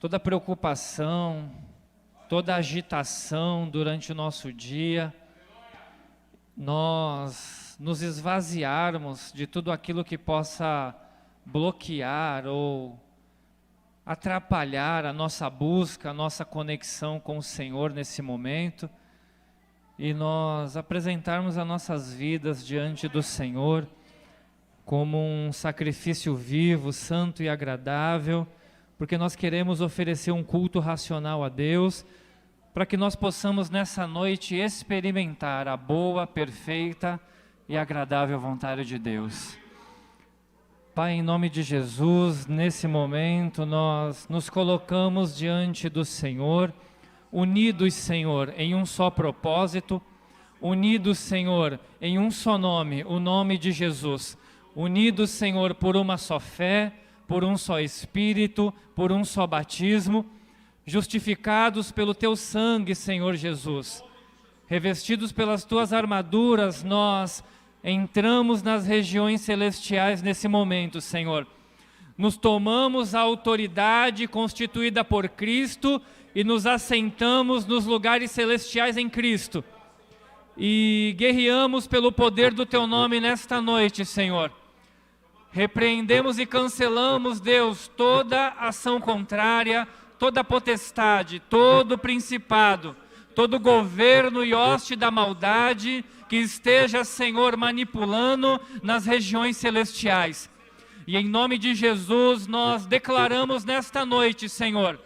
toda preocupação, toda agitação durante o nosso dia, nós nos esvaziarmos de tudo aquilo que possa bloquear ou atrapalhar a nossa busca, a nossa conexão com o Senhor nesse momento, e nós apresentarmos as nossas vidas diante do Senhor como um sacrifício vivo, santo e agradável, porque nós queremos oferecer um culto racional a Deus, para que nós possamos nessa noite experimentar a boa, perfeita e agradável vontade de Deus. Pai, em nome de Jesus, nesse momento nós nos colocamos diante do Senhor, unidos, Senhor, em um só propósito, unidos, Senhor, em um só nome, o nome de Jesus, unidos, Senhor, por uma só fé, por um só Espírito, por um só batismo, justificados pelo Teu sangue, Senhor Jesus, revestidos pelas Tuas armaduras, nós entramos nas regiões celestiais nesse momento, Senhor. Nos tomamos a autoridade constituída por Cristo e nos assentamos nos lugares celestiais em Cristo. E guerreamos pelo poder do Teu nome nesta noite, Senhor. Repreendemos e cancelamos, Deus, toda ação contrária, toda potestade, todo principado, todo governo e hoste da maldade que esteja, Senhor, manipulando nas regiões celestiais. E em nome de Jesus nós declaramos nesta noite, Senhor,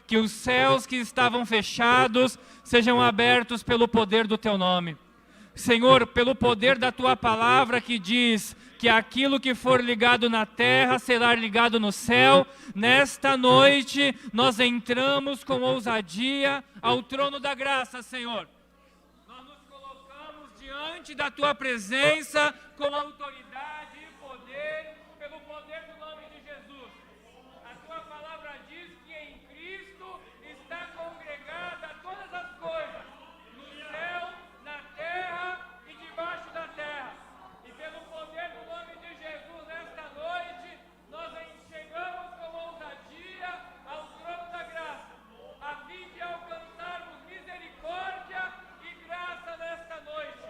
que os céus que estavam fechados sejam abertos pelo poder do Teu nome. Senhor, pelo poder da Tua palavra que diz que aquilo que for ligado na terra será ligado no céu, nesta noite nós entramos com ousadia ao trono da graça, Senhor. Nós nos colocamos diante da Tua presença com autoridade e poder, pelo poder do nome de Jesus. A Tua palavra diz que em Cristo está congregada todas as coisas, no céu, na terra e debaixo da terra. E pelo poder do nome de Jesus, nesta noite, nós chegamos com ousadia ao trono da graça, a fim de alcançarmos misericórdia e graça nesta noite.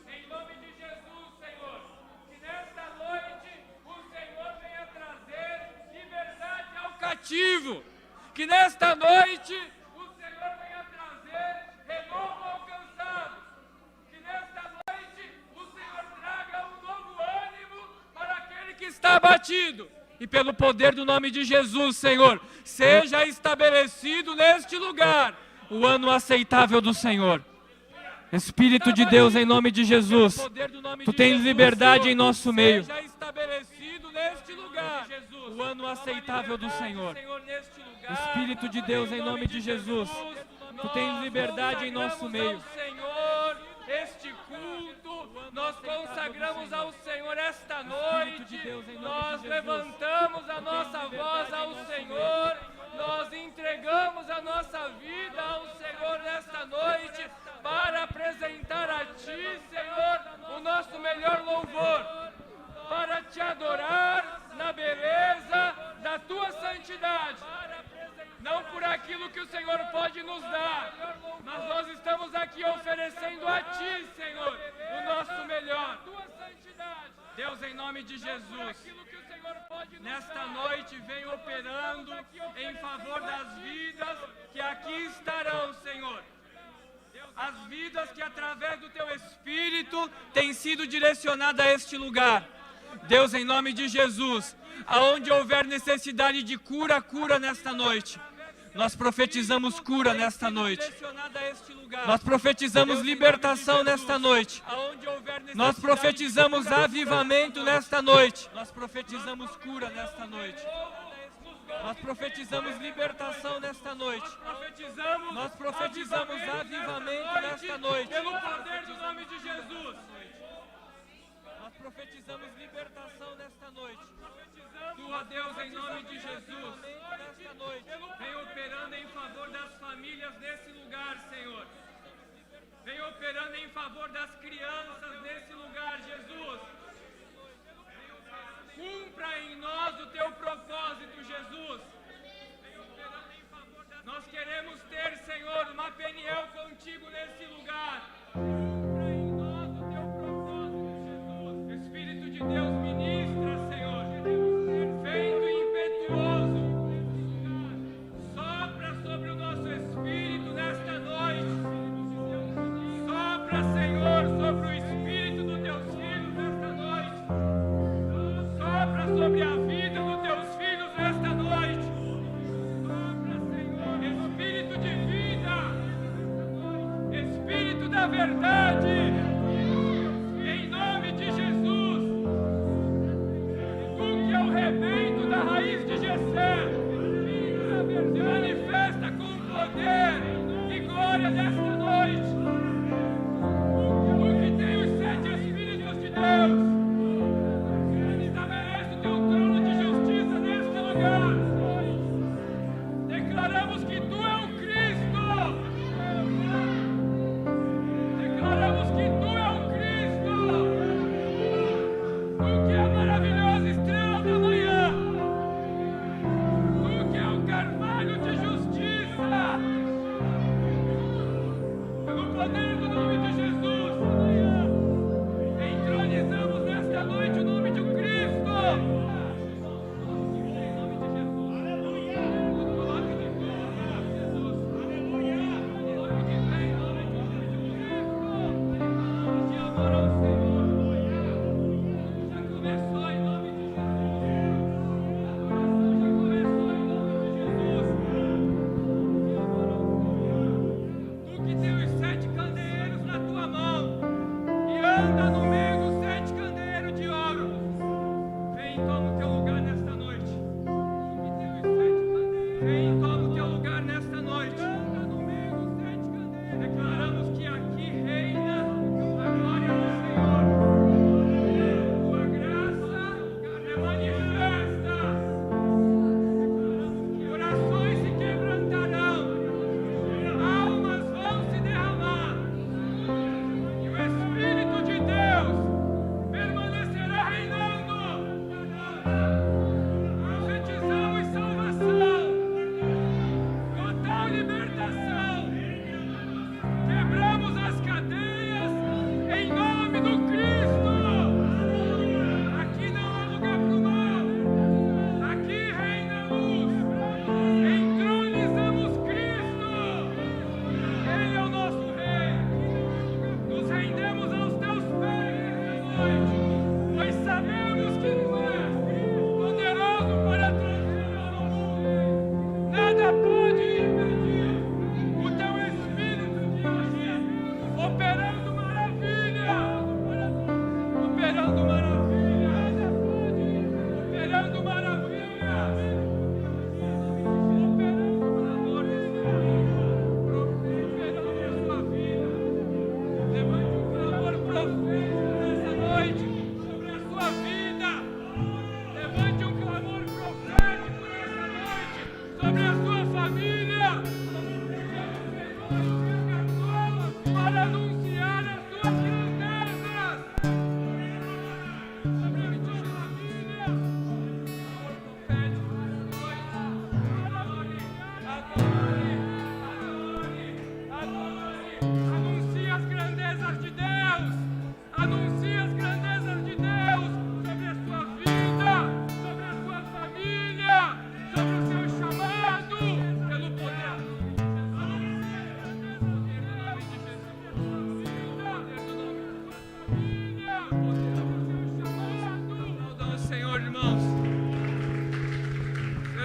Em nome de Jesus, Senhor, que nesta noite o Senhor venha trazer liberdade ao cativo, que nesta noite o Senhor venha trazer renovo ao cansado, que nesta noite o Senhor traga um novo ânimo para aquele que está abatido. E pelo poder do nome de Jesus, Senhor, seja estabelecido neste lugar o ano aceitável do Senhor. Espírito de Deus, em nome de Jesus, Tu tens liberdade em nosso meio. Seja estabelecido neste lugar o ano aceitável do Senhor. Espírito de Deus, em nome de Jesus, Tu tens liberdade em nosso meio. Senhor, este culto, nós consagramos ao Senhor esta noite, nós levantamos a nossa voz ao Senhor, nós entregamos a nossa vida ao Senhor nesta noite, para apresentar a Ti, Senhor, o nosso melhor louvor, para Te adorar na beleza da Tua santidade, não por aquilo que o Senhor pode nos dar, mas nós estamos aqui oferecendo a Ti, Senhor, o nosso melhor. Deus, em nome de Jesus, nesta noite vem operando em favor das vidas que aqui estarão, Senhor. As vidas que através do Teu Espírito têm sido direcionadas a este lugar. Deus, em nome de Jesus, aonde houver necessidade de cura, cura nesta noite. Nós profetizamos cura nesta noite. Nós profetizamos libertação nesta noite. Nós profetizamos avivamento nesta noite. Nós profetizamos cura nesta noite. Nós profetizamos libertação nesta noite. Nós profetizamos avivamento nesta noite. Pelo poder do nome de Jesus. Nós profetizamos libertação nesta noite. Tu, ó Deus, em nome de Jesus, vem operando em favor das famílias nesse lugar, Senhor. Vem operando em favor das crianças nesse lugar, Jesus. Cumpra em nós o Teu propósito, Jesus. Vem operando em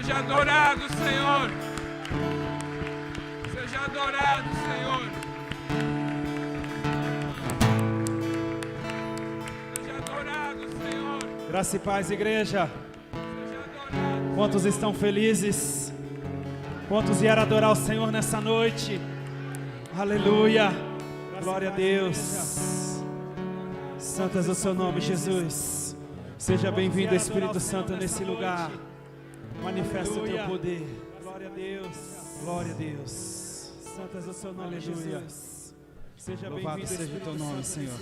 Seja adorado, Senhor. Seja adorado, Senhor. Seja adorado, Senhor. Graça e paz, igreja. Seja adorado. Quantos estão felizes? Quantos vieram adorar o Senhor nessa noite? Aleluia. Glória a Deus. Santo é o seu nome, Jesus. Seja bem-vindo, Espírito Santo, nesse lugar. Manifesta o teu poder. Glória a Deus. Glória a Deus. Santo é o seu nome, Jesus. Seja Louvado seja o teu nome, Senhor.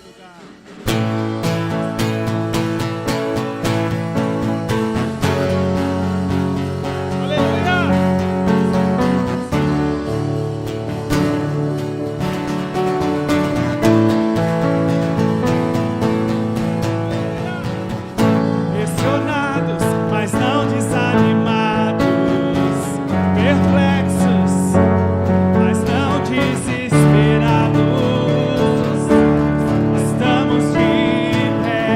Pressionados, mas não desanimados, perplexos, mas não desesperados. Estamos de pé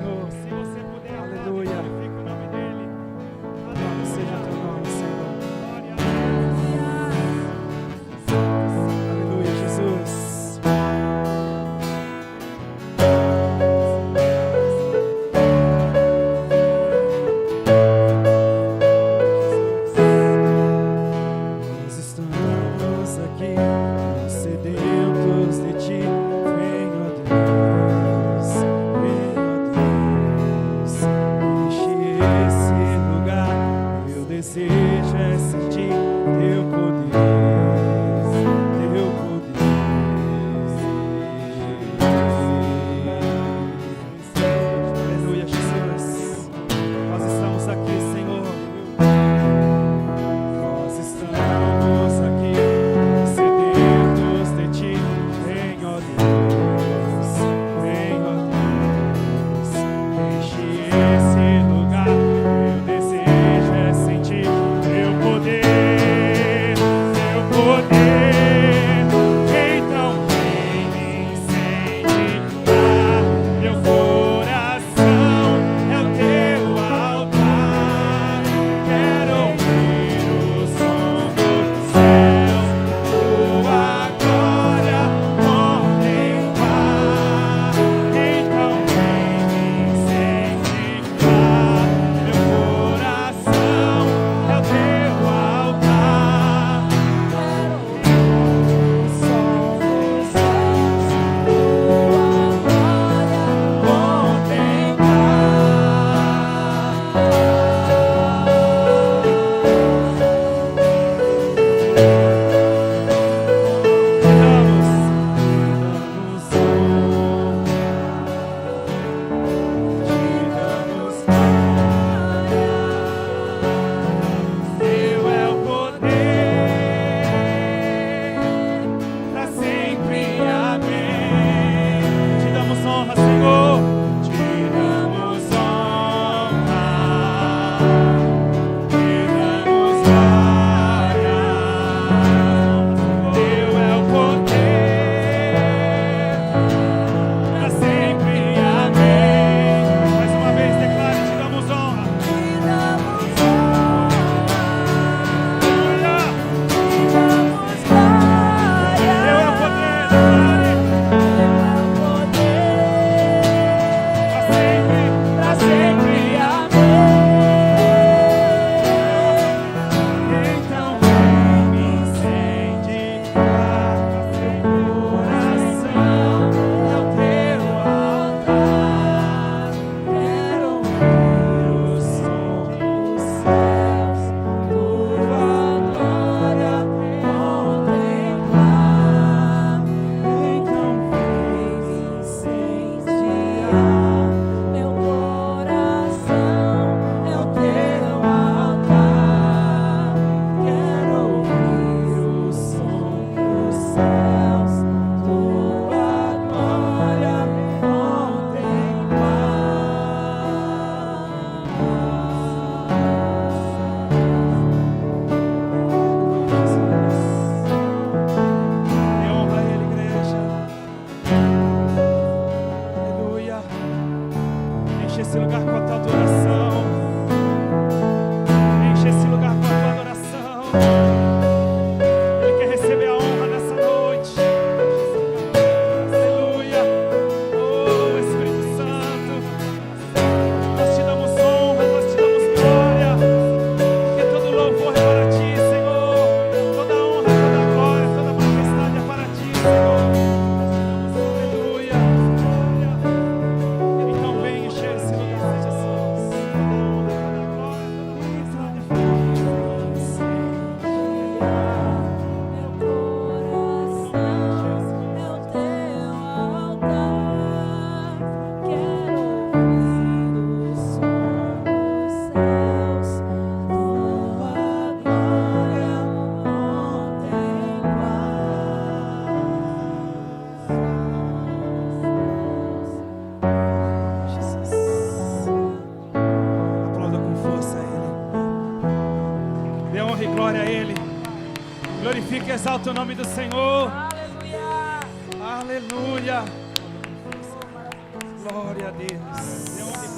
Senhor. Se você puder, aleluia. Glorifica o nome dele. Louvado seja teu nome, Senhor. Aleluia, Jesus. Nós estamos aqui, sedentos de ti. Vem, ó Deus, enche esse lugar. Meu desejo é sentir teu poder, teu poder. Aleluia, Jesus. Nós estamos aqui, Senhor. Nós estamos aqui, sedentos de ti. Vem, ó Deus, enche esse lugar. Meu desejo é sentir teu poder, teu poder. Então vem me incendiar. Meu coração é o teu altar. Quero ouvir o som dos céus, tua glória contemplar. Então vem me incendiar. Meu coração é o teu altar. Quero ouvir o som dos céus, tua glória Teu é o poder, pra sempre, amém. Te damos honra, Senhor. Te damos honra, te damos glória. Teu é o poder, pra sempre, amém. Mais uma vez declare, te damos honra. Aleluia. Teu é o poder, declare. Pra sempre, amém. Então vem me incendiar. Meu coração é o teu altar. Quero ouvir o som dos céus, tua glória contemplar. Então vem me incendiar. Meu coração é o teu altar. Quero ouvir o som dos céus, tua glória contemplar. Dê honra a Ele, igreja. Aleluia. Enche esse lugar com a tua adoração. Enche esse lugar com a tua adoração. Ele quer receber a honra nessa noite. Aleluia. Oh, Espírito Santo. Nós te damos honra, nós te damos glória. Porque todo louvor é para ti, Senhor. Toda honra, toda glória, toda majestade é para ti, Senhor. Aleluia. Então vem encher esse lugar, Jesus. Toda honra, toda glória, toda majestade é para ti. Aplauda com força a Ele. Dê honra e glória a Ele. Glorifique e exalte o nome do Senhor. Aleluia. Glória a Deus. Dê honra e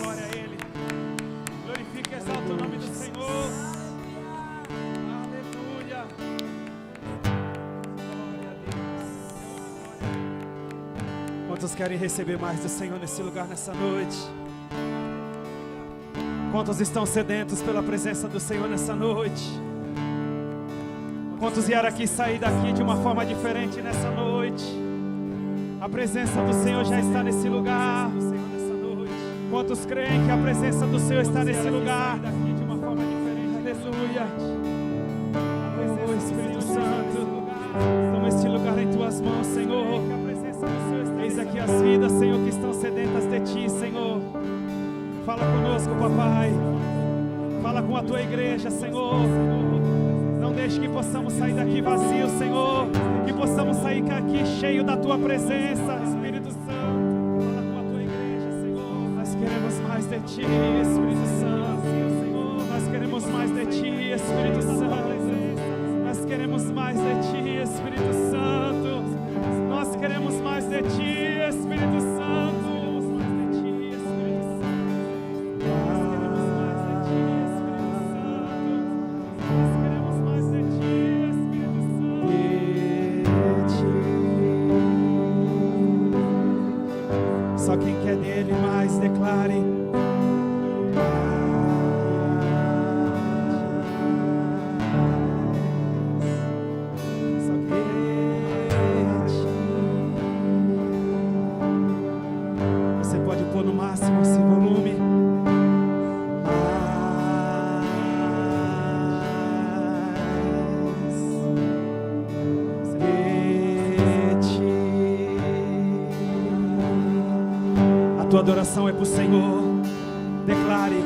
Quantos querem receber mais do Senhor nesse lugar, nessa noite? Quantos estão sedentos pela presença do Senhor nessa noite? Quantos vieram aqui sair daqui de uma forma diferente nessa noite? A presença do Senhor já está nesse lugar. Quantos creem que a presença do Senhor está nesse lugar? Aleluia. Oh, Espírito Santo, toma este lugar em Tuas mãos, Senhor. Eis aqui as vidas, Senhor, que estão sedentas de Ti, Senhor. Fala conosco, Papai. Fala com a Tua igreja, Senhor. Não deixe que possamos sair daqui vazios, Senhor. Que possamos sair daqui cheio da Tua presença, Espírito Santo. Fala com a Tua igreja, Senhor. Nós queremos mais de Ti, Espírito Santo. Nós queremos mais de Ti, Espírito Santo. Nós queremos mais de Ti, Espírito Santo. Nós queremos mais de Ti, Espírito Santo. Só quem quer dele mais declare. Só você pode pôr no máximo esse volume. Tua adoração é para o Senhor. Declare.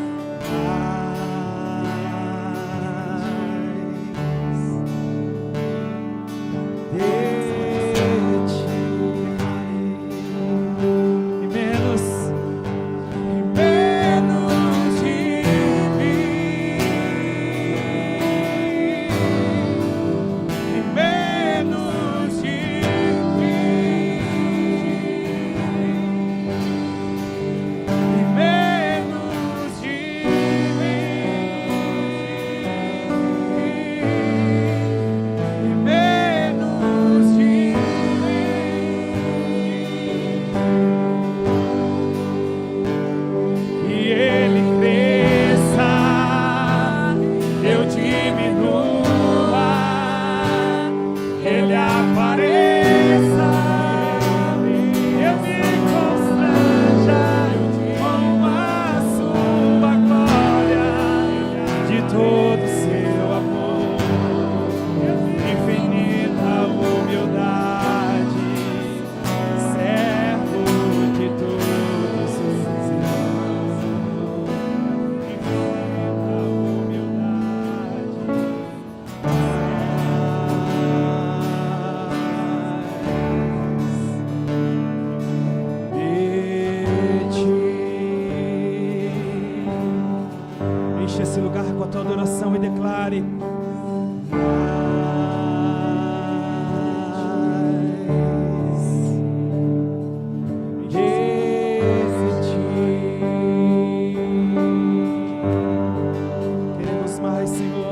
Esse lugar com a tua adoração e declare. Queremos mais, Senhor.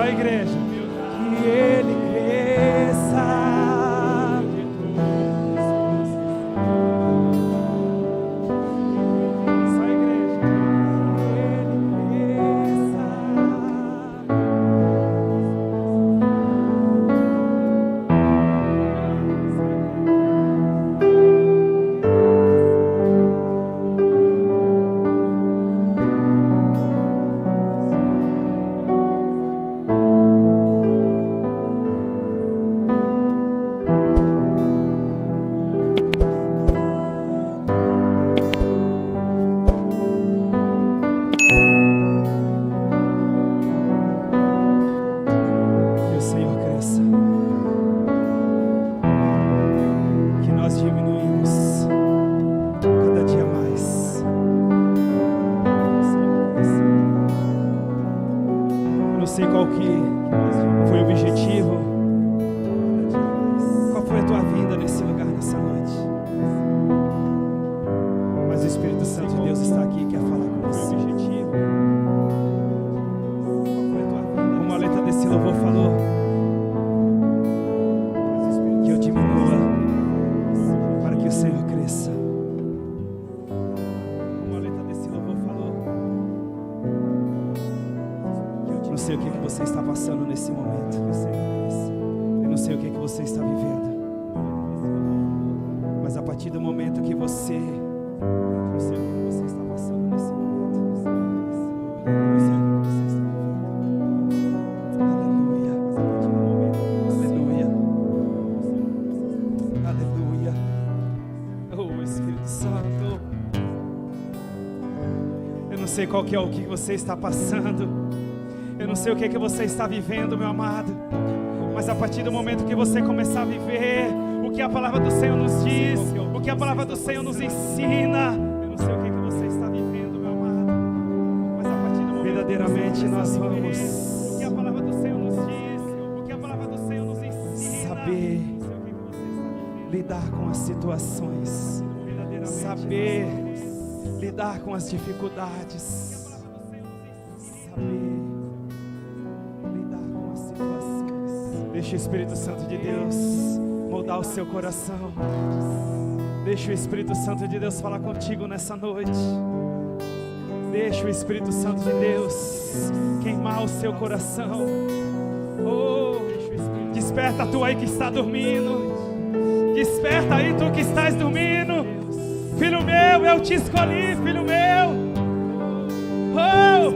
a igreja. Que ele cresça. Só a igreja. Que ele cresça. Que o Senhor cresça. Que nós diminuímos cada dia mais. Eu não sei qual que foi o objetivo. Qual foi a tua vinda nesse lugar nessa noite? Mas o Espírito Santo de Deus está aqui e quer falar com você. Como a letra desse louvor falou, que eu diminua para que o Senhor cresça. Como a letra desse louvor falou, eu não sei o que você está passando nesse momento. Eu não sei o que você está vivendo. Mas a partir do momento que você, eu não sei o que você está passando nesse momento. Eu não sei o que você está vivendo. Aleluia. Mas a partir do momento que você, aleluia. Oh, Espírito Santo. Eu não sei qual que é o que você está passando. Eu não sei o que você está vivendo, meu amado. Mas a partir do momento que você começar a viver o que a palavra do Senhor nos diz, o que a palavra do Senhor nos ensina, eu não sei o que você está vivendo, meu amado. Mas a partir do momento verdadeiramente nós vamos o que a palavra do Senhor nos diz, o que a palavra do Senhor nos ensina, saber lidar com as situações, saber lidar com as dificuldades, saber lidar com as situações. Deixa o Espírito Santo de Deus moldar o seu coração. Deixa o Espírito Santo de Deus falar contigo nessa noite. Deixa o Espírito Santo de Deus queimar o seu coração. Oh, desperta tu aí que está dormindo. Desperta aí tu que estás dormindo. Filho meu, eu te escolhi, filho meu. Oh,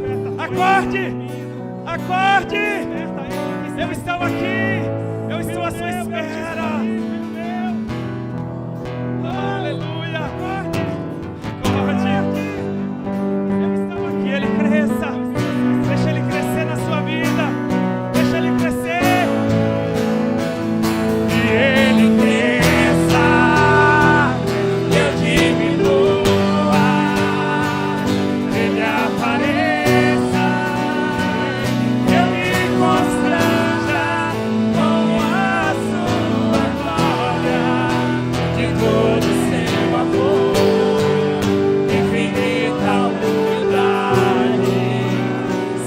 acorde, acorde. Eu estou aqui, eu estou à sua espera. Aleluia, acorde, acorde. Eu estou aqui, ele cresça. Deixa ele crescer na sua vida. Deixa ele crescer. E ele cresça, eu diminua. Ele apareça, eu me constranja com a sua glória, de todo seu amor, infinita humildade,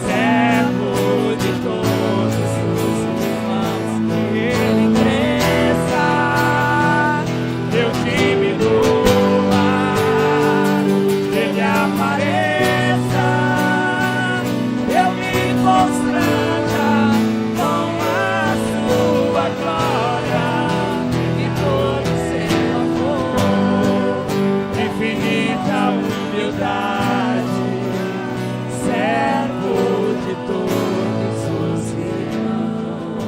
servo de todos os irmãos. Que ele cresça, eu diminua, ele apareça, eu me constranja com a sua glória e todo seu amor, infinita humildade, servo de todos os irmãos,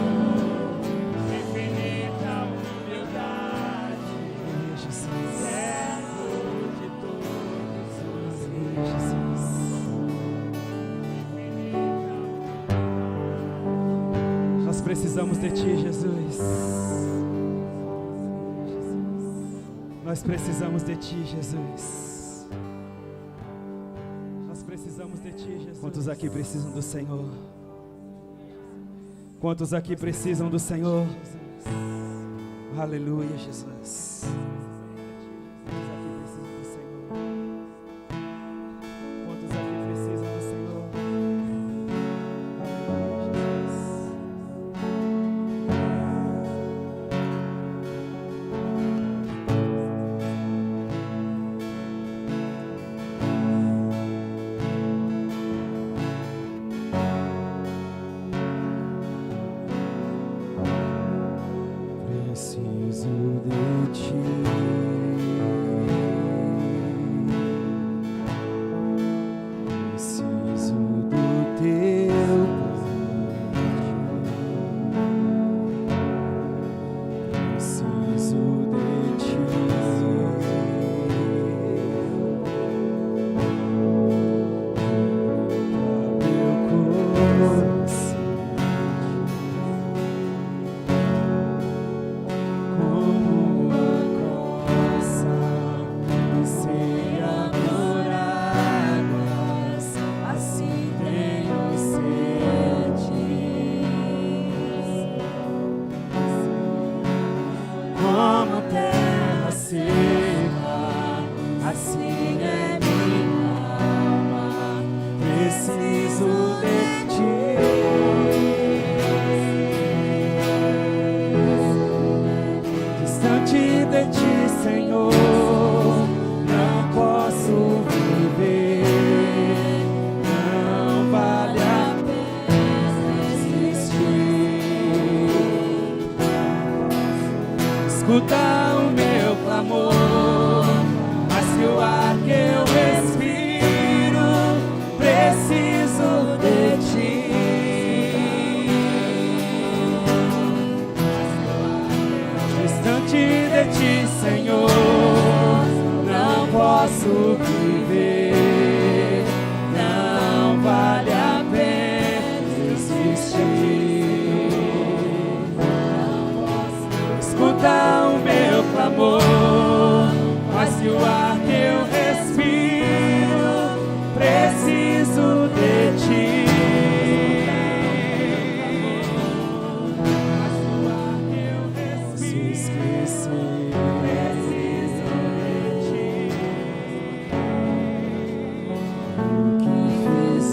infinita humildade, servo de todos os irmãos. Nós precisamos de Ti, Jesus. Nós precisamos de Ti, Jesus. Nós precisamos de Ti, Jesus. Quantos aqui precisam do Senhor? Quantos aqui precisam do Senhor? Aleluia, Jesus. Quantos aqui precisam do Senhor? Quantos aqui precisam do Senhor? Aleluia, Jesus.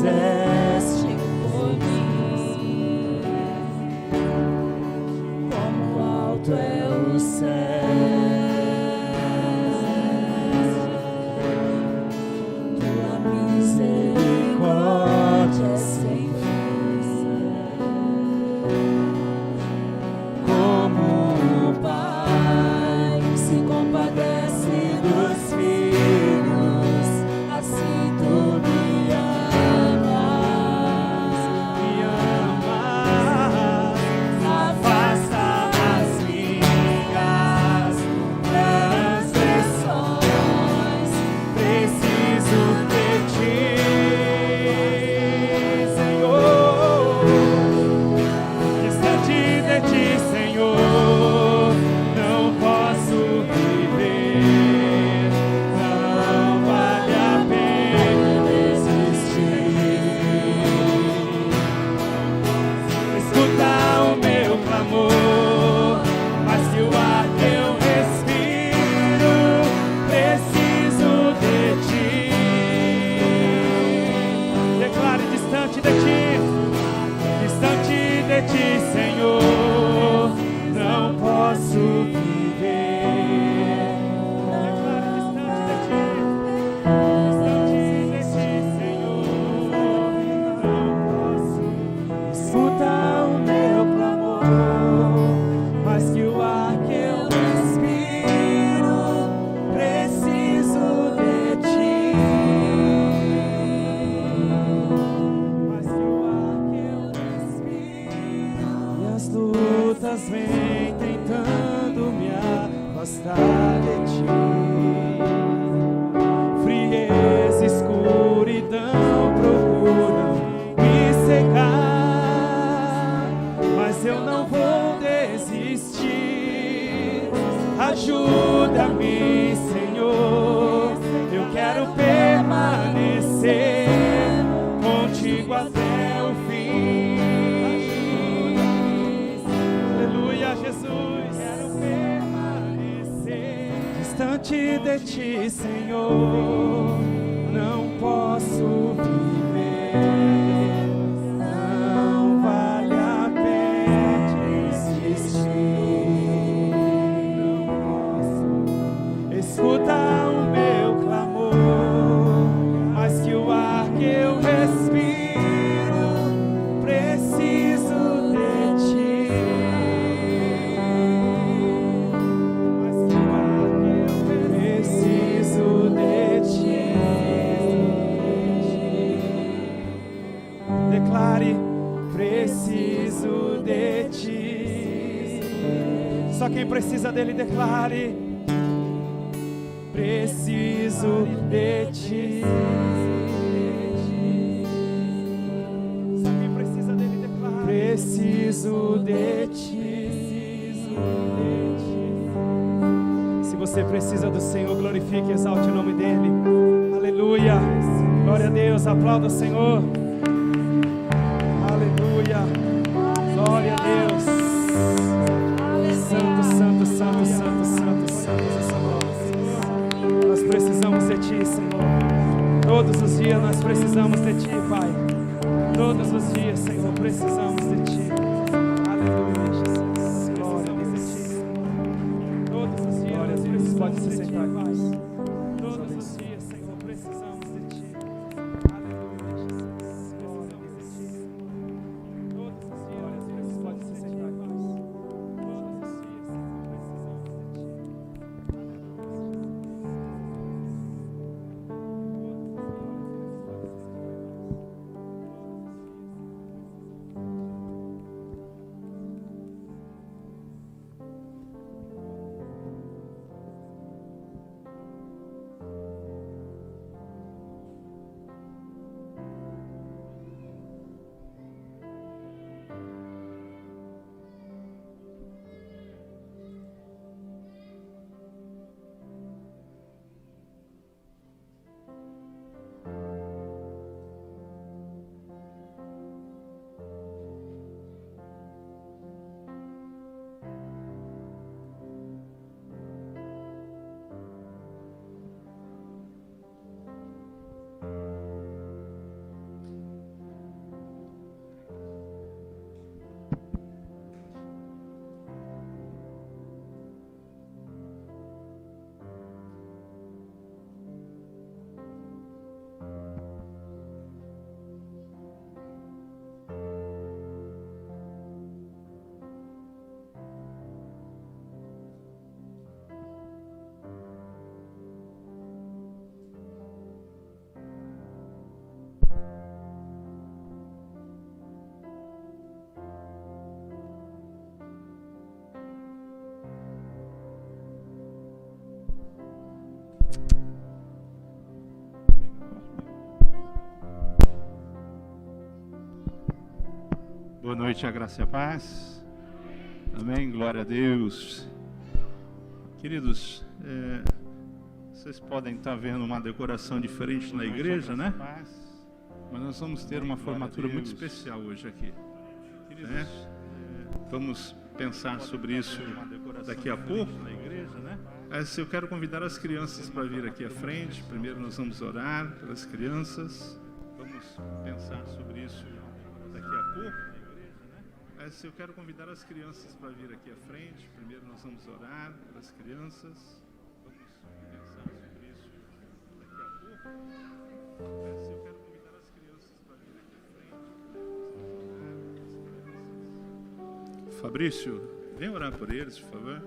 fizeste por mim. Como alto é o céu, tua misericórdia é sem fim. Como o Pai se compadece dos filhos, assim tu me amas. Afasta as minhas transgressões, preciso de ti, Senhor. Distante de ti, Senhor, não posso viver. Não vale a pena existir. Escuta o meu clamor, mas que o ar que eu respiro, preciso de ti. Declare distante de ti, Senhor, não posso viver. Declare distante de ti, Senhor, não posso. Escuta o meu clamor, mas que o ar que eu respiro, preciso de ti. Mas que o ar que eu respiro, e as lutas vêm tentando me afastar de ti. Frieza e escuridão procuram me cegar, mas eu não vou desistir. Ajuda-me, Senhor, eu quero permanecer contigo até o fim. Aleluia, Jesus. Quero permanecer distante de ti, Senhor, não posso viver. Não vale a pena existir. Não posso. Escuta o meu clamor, mas que o ar que eu respiro, preciso de ti. Mas que o ar que eu preciso de ti. Declare, preciso de ti. Só quem precisa dele, declare. Preciso de ti. Só quem precisa dele, declare. Preciso de ti. Se você precisa do Senhor, glorifique e exalte o nome dele. Aleluia. Glória a Deus. Aplauda o Senhor. Aleluia. Glória a Deus. Santo, santo, santo, santo, santo, santo. Nós precisamos de ti, Senhor. Todos os dias nós precisamos de ti, Pai. Todos os dias, Senhor, precisamos de ti. Aleluia, Jesus. Glória a Deus. Todos os dias, glória a Deus. Pode se sentar, Pai. Todos os dias, Senhor, precisamos de ti. Aleluia, Jesus. Glória a Deus. Todos os dias, glória a Deus. Pode se sentar, Pai. Todos os dias, Senhor, precisamos de ti. Boa noite, a graça e a paz. Amém, glória a Deus. Queridos, vocês podem estar vendo uma decoração diferente na igreja, né? Mas nós vamos ter uma formatura muito especial hoje aqui. Vamos pensar sobre isso daqui a pouco. Mas eu quero convidar as crianças para vir aqui à frente. Primeiro nós vamos orar pelas crianças. Vamos pensar sobre isso daqui a pouco. Mas eu quero convidar as crianças para vir aqui à frente. Primeiro nós vamos orar pelas crianças. Vamos pensar sobre isso daqui a pouco. Mas eu quero convidar as crianças para vir aqui à frente. Fabrício, vem orar por eles, por favor.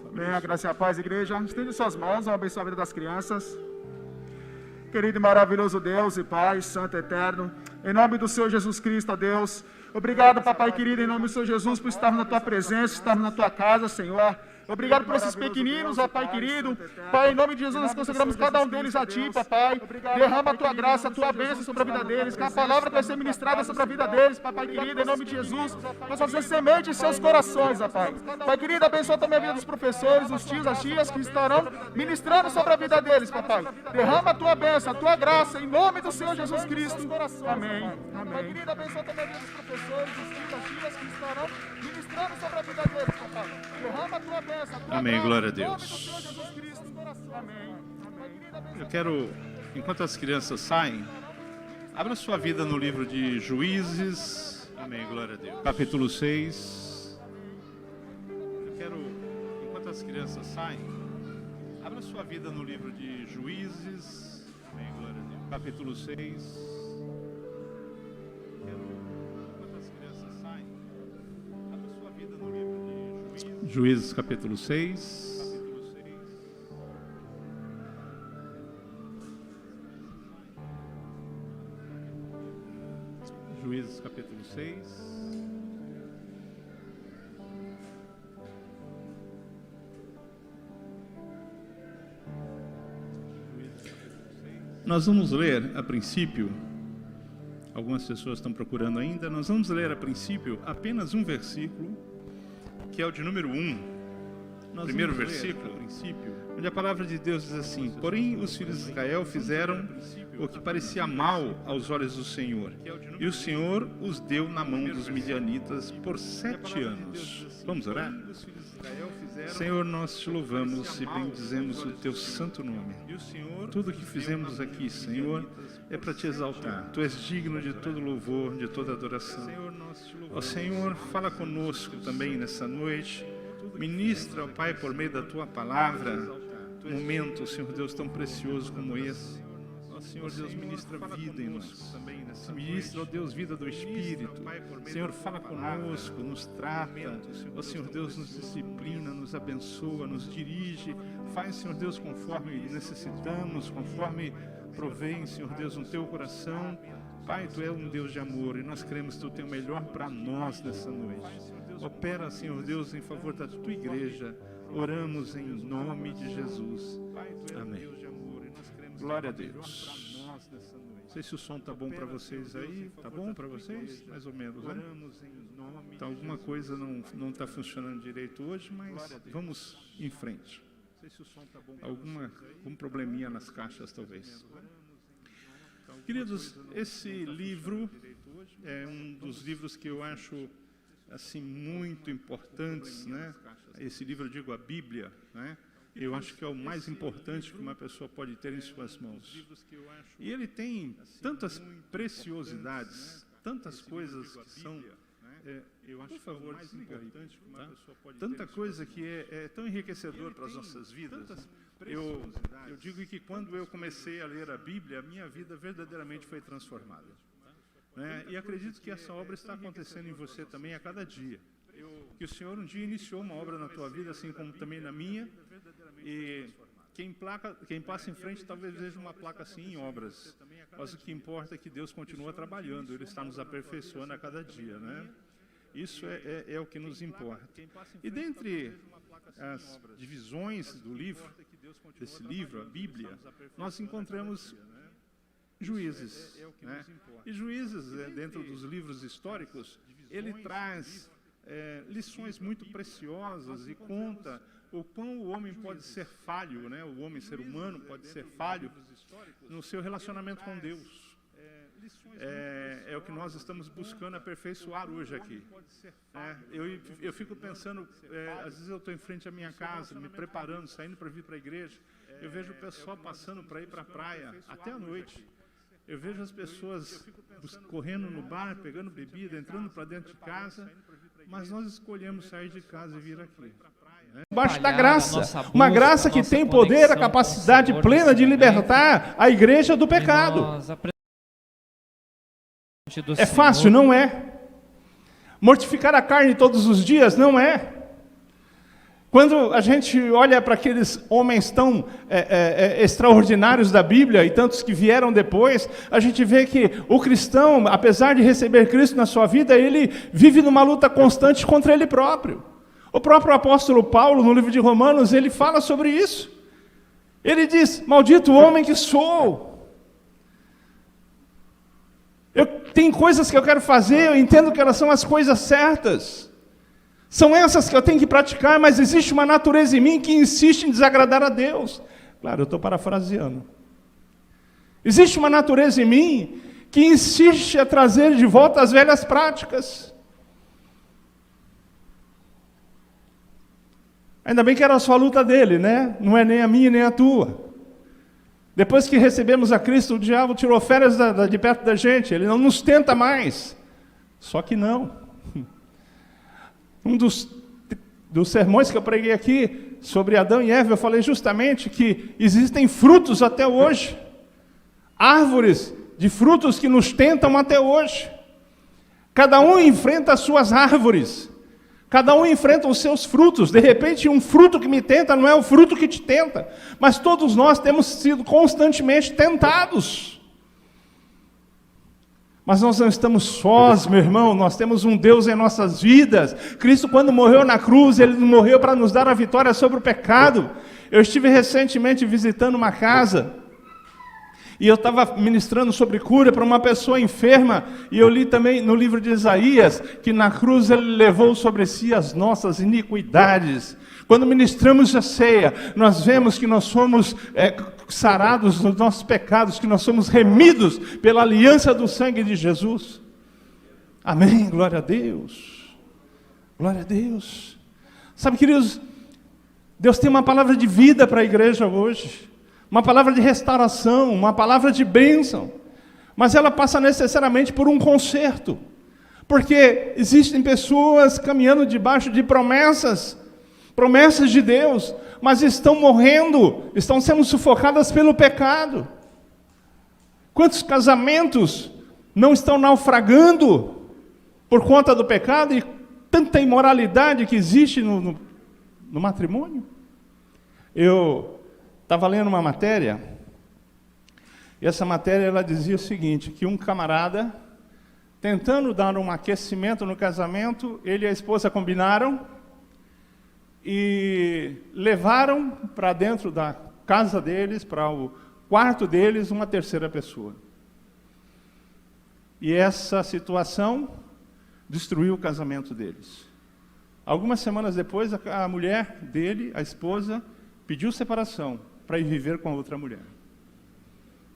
Amém, a graça e a paz, igreja. Estende suas mãos, vamos abençoar a vida das crianças. Querido e maravilhoso Deus e Pai, Santo e Eterno, em nome do Senhor Jesus Cristo, ó Deus, obrigado, Papai querido, em nome do Senhor Jesus, por estarmos na Tua presença, estarmos na Tua casa, Senhor. Obrigado por esses pequeninos, ó Pai querido. Pai, em nome de Jesus, nós consagramos cada um deles a Ti, Papai. Derrama a Tua graça, a Tua bênção sobre a vida deles, que a palavra vai ser ministrada sobre a vida deles, Papai querido, em nome de Jesus. Nós fazer semente em seus corações, ó Pai. Pai querido, abençoa também a vida dos professores, dos tios, as tias que estarão ministrando sobre a vida deles, Papai. Derrama a Tua bênção, a Tua graça, em nome do Senhor Jesus Cristo. Amém. Pai querido, abençoa também a vida dos professores, dos tios, as tias que estarão ministrando sobre a vida deles, Papai. Derrama a Tua bênção. Amém, glória a Deus. Eu quero, enquanto as crianças saem, abra sua vida no livro de Juízes. Amém, glória a Deus. Capítulo 6. Eu quero, enquanto as crianças saem, abra sua vida no livro de Juízes. Amém, glória a Deus. Capítulo 6. Eu quero, enquanto as crianças saem, abra sua vida no livro de Juízes, capítulo 6. Juízes, capítulo 6. Nós vamos ler a princípio, algumas pessoas estão procurando ainda, nós vamos ler a princípio apenas um versículo, que é o de número 1, primeiro versículo, onde a palavra de Deus diz assim: porém os filhos de Israel fizeram o que parecia mal aos olhos do Senhor, e o Senhor os deu na mão dos midianitas por 7 anos. Vamos orar? Senhor, nós te louvamos e bendizemos o teu santo nome. Tudo que fizemos aqui, Senhor, é para te exaltar. Tu és digno de todo louvor, de toda adoração. Ó Senhor, fala conosco também nessa noite. Ministra, ó Pai, por meio da tua palavra, momento, Senhor Deus, tão precioso como esse. Ó Senhor Deus, ministra vida em nós. Ministra, ó Deus, vida do Espírito. Senhor, fala conosco, nos trata. Ó Senhor Deus, nos disciplina, nos abençoa, nos dirige. Faz, Senhor Deus, conforme necessitamos, conforme provém, Senhor Deus, no teu coração. Pai, tu és um Deus de amor e nós queremos que tu tenha o melhor para nós nessa noite. Opera, Senhor Deus, em favor da tua igreja. Oramos em nome de Jesus. Amém. Glória a Deus. Não sei se o som está bom para vocês aí. Está bom para vocês? Mais ou menos, né? Então, alguma coisa não está funcionando direito hoje, mas vamos em frente. Algum probleminha nas caixas, talvez. Queridos, esse livro é um dos livros que eu acho assim muito importantes, né? Esse livro, eu digo, a Bíblia, né? Eu acho que é o mais importante que uma pessoa pode ter em suas mãos. E ele tem tantas preciosidades, tantas coisas que são, por favor, tá? Tanta coisa que é tão enriquecedor para as nossas vidas. Eu digo que quando eu comecei a ler a Bíblia, a minha vida verdadeiramente foi transformada. Né? E acredito que essa obra está acontecendo em você também a cada dia. Que o Senhor um dia iniciou uma obra na tua vida, assim como também na minha. E quem passa em frente talvez veja uma placa assim em obras. Mas o que importa é que Deus continua trabalhando, Ele está nos aperfeiçoando a cada dia, né? Isso é o que nos importa. E dentre as divisões do livro, desse livro, a Bíblia, nós encontramos Juízes, né? E Juízes, dentro dos livros históricos, ele traz lições muito preciosas e conta o quão o homem pode ser falho, né? O homem, ser humano, pode ser falho no seu relacionamento com Deus. É o que nós estamos buscando aperfeiçoar hoje aqui. Eu fico pensando, às vezes eu estou em frente à minha casa, me preparando, saindo para vir para a igreja, eu vejo o pessoal passando para ir para a praia, até a noite. Eu vejo as pessoas correndo no bar, pegando bebida, entrando para dentro de casa, mas nós escolhemos sair de casa e vir aqui. Debaixo da graça, uma graça que tem poder, a capacidade plena de libertar a igreja do pecado. É fácil? Não é. Mortificar a carne todos os dias? Não é. Quando a gente olha para aqueles homens tão extraordinários da Bíblia e tantos que vieram depois, a gente vê que o cristão, apesar de receber Cristo na sua vida, ele vive numa luta constante contra ele próprio. O próprio apóstolo Paulo, no livro de Romanos, ele fala sobre isso. Ele diz: maldito homem que sou. Tem coisas que eu quero fazer, eu entendo que elas são as coisas certas. São essas que eu tenho que praticar, mas existe uma natureza em mim que insiste em desagradar a Deus. Claro, eu estou parafraseando. Existe uma natureza em mim que insiste a trazer de volta as velhas práticas. Ainda bem que era só a luta dele, né? Não é nem a minha nem a tua. Depois que recebemos a Cristo, o diabo tirou férias de perto da gente, ele não nos tenta mais. Só que não. Um dos sermões que eu preguei aqui sobre Adão e Eva, eu falei justamente que existem frutos até hoje. Árvores de frutos que nos tentam até hoje. Cada um enfrenta as suas árvores. Cada um enfrenta os seus frutos. De repente, um fruto que me tenta não é o fruto que te tenta. Mas todos nós temos sido constantemente tentados. Mas nós não estamos sós, meu irmão. Nós temos um Deus em nossas vidas. Cristo, quando morreu na cruz, Ele morreu para nos dar a vitória sobre o pecado. Eu estive recentemente visitando uma casa. E eu estava ministrando sobre cura para uma pessoa enferma, e eu li também no livro de Isaías, que na cruz Ele levou sobre si as nossas iniquidades. Quando ministramos a ceia, nós vemos que nós somos sarados dos nossos pecados, que nós somos remidos pela aliança do sangue de Jesus. Amém, glória a Deus. Glória a Deus. Sabe, queridos, Deus tem uma palavra de vida para a igreja hoje. Uma palavra de restauração, uma palavra de bênção, mas ela passa necessariamente por um conserto, porque existem pessoas caminhando debaixo de promessas de Deus, mas estão morrendo, estão sendo sufocadas pelo pecado. Quantos casamentos não estão naufragando por conta do pecado e tanta imoralidade que existe no matrimônio? Eu estava lendo uma matéria, e essa matéria ela dizia o seguinte, que um camarada, tentando dar um aquecimento no casamento, ele e a esposa combinaram e levaram para dentro da casa deles, para o quarto deles, uma terceira pessoa. E essa situação destruiu o casamento deles. Algumas semanas depois, a mulher dele, a esposa, pediu separação para ir viver com a outra mulher.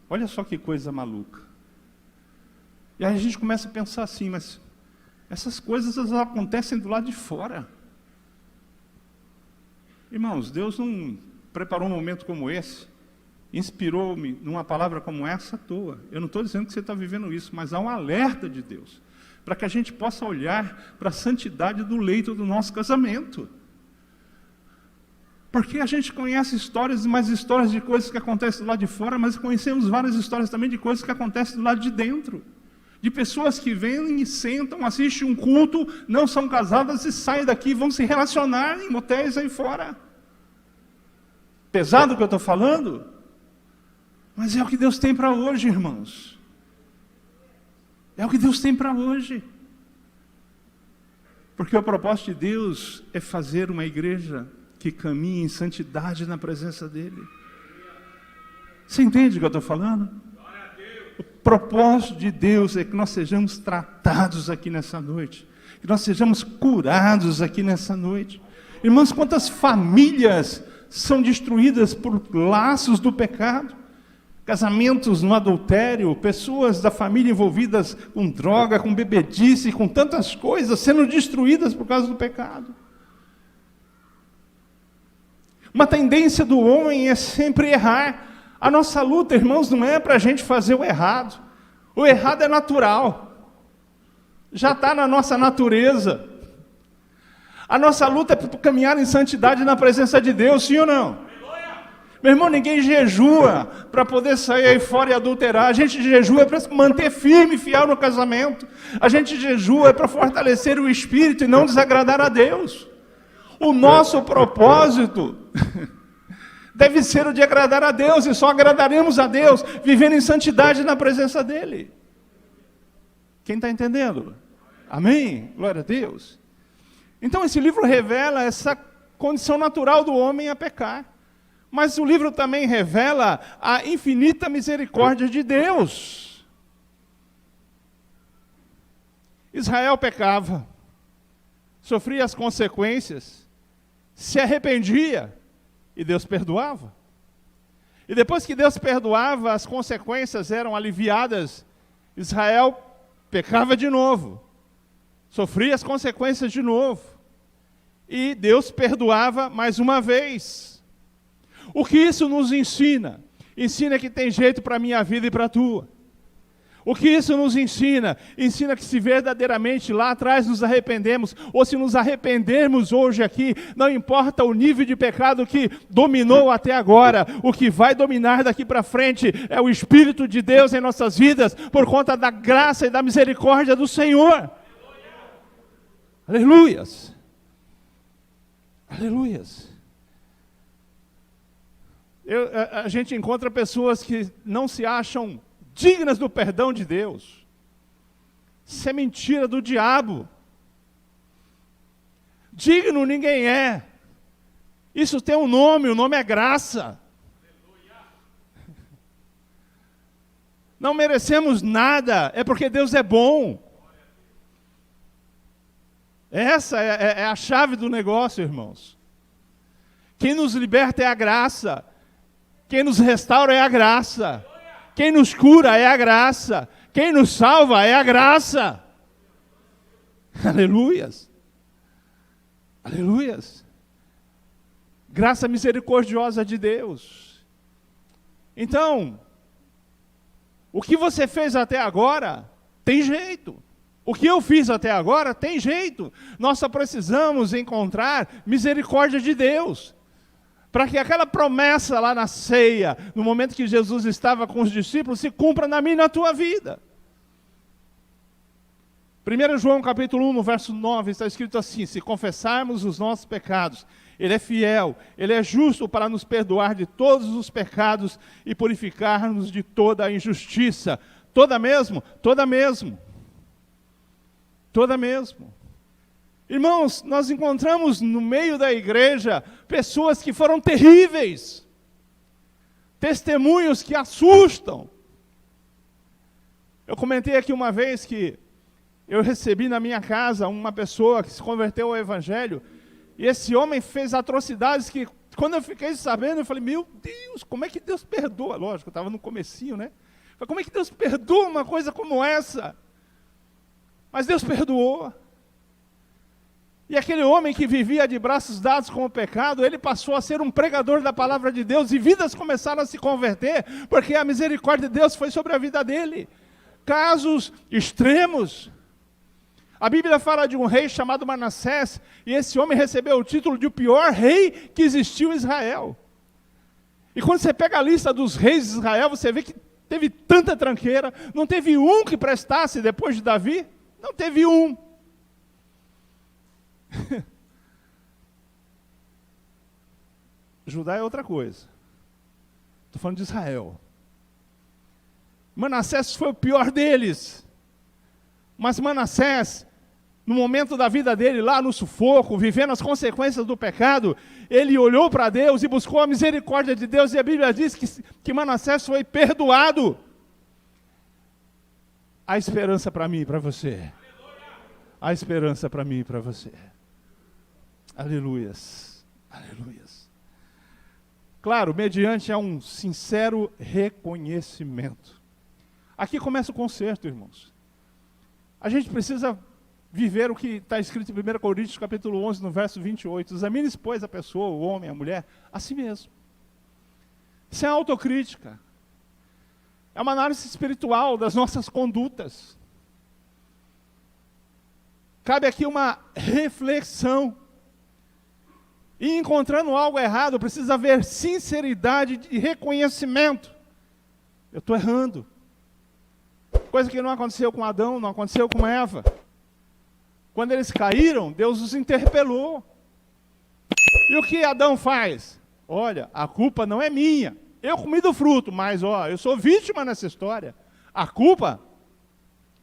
Olha só que coisa maluca. E aí a gente começa a pensar assim, mas essas coisas elas acontecem do lado de fora. Irmãos, Deus não preparou um momento como esse, inspirou-me numa palavra como essa à toa. Eu não estou dizendo que você está vivendo isso, mas há um alerta de Deus, para que a gente possa olhar para a santidade do leito do nosso casamento. Porque a gente conhece histórias e mais histórias de coisas que acontecem do lado de fora, mas conhecemos várias histórias também de coisas que acontecem do lado de dentro. De pessoas que vêm e sentam, assistem um culto, não são casadas e saem daqui e vão se relacionar em motéis aí fora. Pesado o que eu estou falando? Mas é o que Deus tem para hoje, irmãos. É o que Deus tem para hoje. Porque o propósito de Deus é fazer uma igreja que caminha em santidade na presença dEle. Você entende o que eu estou falando? O propósito de Deus é que nós sejamos tratados aqui nessa noite, que nós sejamos curados aqui nessa noite. Irmãos, quantas famílias são destruídas por laços do pecado? Casamentos no adultério, pessoas da família envolvidas com droga, com bebedice, com tantas coisas, sendo destruídas por causa do pecado. Uma tendência do homem é sempre errar. A nossa luta, irmãos, não é para a gente fazer o errado. O errado é natural. Já está na nossa natureza. A nossa luta é para caminhar em santidade na presença de Deus, sim ou não? Meu irmão, ninguém jejua para poder sair aí fora e adulterar. A gente jejua para se manter firme e fiel no casamento. A gente jejua para fortalecer o espírito e não desagradar a Deus. O nosso propósito deve ser o de agradar a Deus, e só agradaremos a Deus vivendo em santidade na presença dEle. Quem está entendendo? Amém? Glória a Deus. Então esse livro revela essa condição natural do homem a pecar. Mas o livro também revela a infinita misericórdia de Deus. Israel pecava, sofria as consequências, se arrependia e Deus perdoava. E depois que Deus perdoava, as consequências eram aliviadas. Israel pecava de novo, sofria as consequências de novo. E Deus perdoava mais uma vez. O que isso nos ensina? Ensina que tem jeito para a minha vida e para a tua. O que isso nos ensina? Ensina que se verdadeiramente lá atrás nos arrependemos, ou se nos arrependermos hoje aqui, não importa o nível de pecado que dominou até agora, o que vai dominar daqui para frente é o Espírito de Deus em nossas vidas, por conta da graça e da misericórdia do Senhor. Aleluias! Aleluias! A gente encontra pessoas que não se acham dignas do perdão de Deus. Isso é mentira do diabo. Digno ninguém é. Isso tem um nome, o nome é graça. Não merecemos nada, é porque Deus é bom. Essa é a chave do negócio, irmãos. Quem nos liberta é a graça. Quem nos restaura é a graça. Quem nos cura é a graça. Quem nos salva é a graça. Aleluias. Aleluias. Graça misericordiosa de Deus. Então, o que você fez até agora tem jeito. O que eu fiz até agora tem jeito. Nós só precisamos encontrar misericórdia de Deus, para que aquela promessa lá na ceia, no momento que Jesus estava com os discípulos, se cumpra na minha e na tua vida. 1 João capítulo 1, no verso 9, está escrito assim: se confessarmos os nossos pecados, Ele é fiel, Ele é justo para nos perdoar de todos os pecados e purificar-nos de toda a injustiça. Toda mesmo? Toda mesmo. Toda mesmo. Irmãos, nós encontramos no meio da igreja pessoas que foram terríveis, testemunhos que assustam. Eu comentei aqui uma vez que eu recebi na minha casa uma pessoa que se converteu ao Evangelho, e esse homem fez atrocidades que, quando eu fiquei sabendo, eu falei, meu Deus, como é que Deus perdoa? Lógico, eu estava no comecinho, né? Falei, como é que Deus perdoa uma coisa como essa? Mas Deus perdoou. E aquele homem que vivia de braços dados com o pecado, ele passou a ser um pregador da palavra de Deus, e vidas começaram a se converter, porque a misericórdia de Deus foi sobre a vida dele. Casos extremos. A Bíblia fala de um rei chamado Manassés, e esse homem recebeu o título de o pior rei que existiu em Israel. E quando você pega a lista dos reis de Israel, você vê que teve tanta tranqueira, não teve um que prestasse depois de Davi, não teve um. Judá é outra coisa. Estou falando de Israel. Manassés foi o pior deles. Mas Manassés no momento da vida dele, lá no sufoco, vivendo as consequências do pecado, ele olhou para Deus e buscou a misericórdia de Deus, e a Bíblia diz que Manassés foi perdoado. Há esperança para mim e para você. Há esperança para mim e para você. Aleluias. Aleluias. Claro, mediante a um sincero reconhecimento. Aqui começa o conserto, irmãos. A gente precisa viver o que está escrito em 1 Coríntios capítulo 11, no verso 28. Examine-se, pois, a pessoa, o homem, a mulher, a si mesmo. Isso é autocrítica. É uma análise espiritual das nossas condutas. Cabe aqui uma reflexão. E encontrando algo errado, precisa haver sinceridade e reconhecimento. Eu estou errando. Coisa que não aconteceu com Adão, não aconteceu com Eva. Quando eles caíram, Deus os interpelou. E o que Adão faz? Olha, a culpa não é minha. Eu comi do fruto, mas eu sou vítima nessa história. A culpa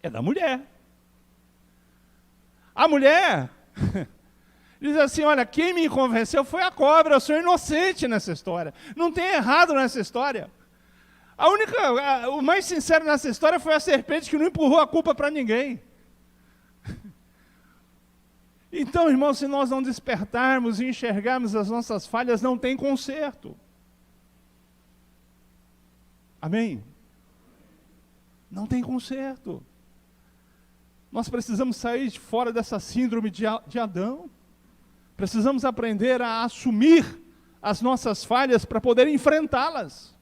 é da mulher. A mulher diz assim, olha, quem me convenceu foi a cobra, eu sou inocente nessa história. Não tem errado nessa história. O mais sincero nessa história foi a serpente que não empurrou a culpa para ninguém. Então, irmãos, se nós não despertarmos e enxergarmos as nossas falhas, não tem conserto. Amém? Não tem conserto. Nós precisamos sair de fora dessa síndrome de Adão. Precisamos aprender a assumir as nossas falhas para poder enfrentá-las.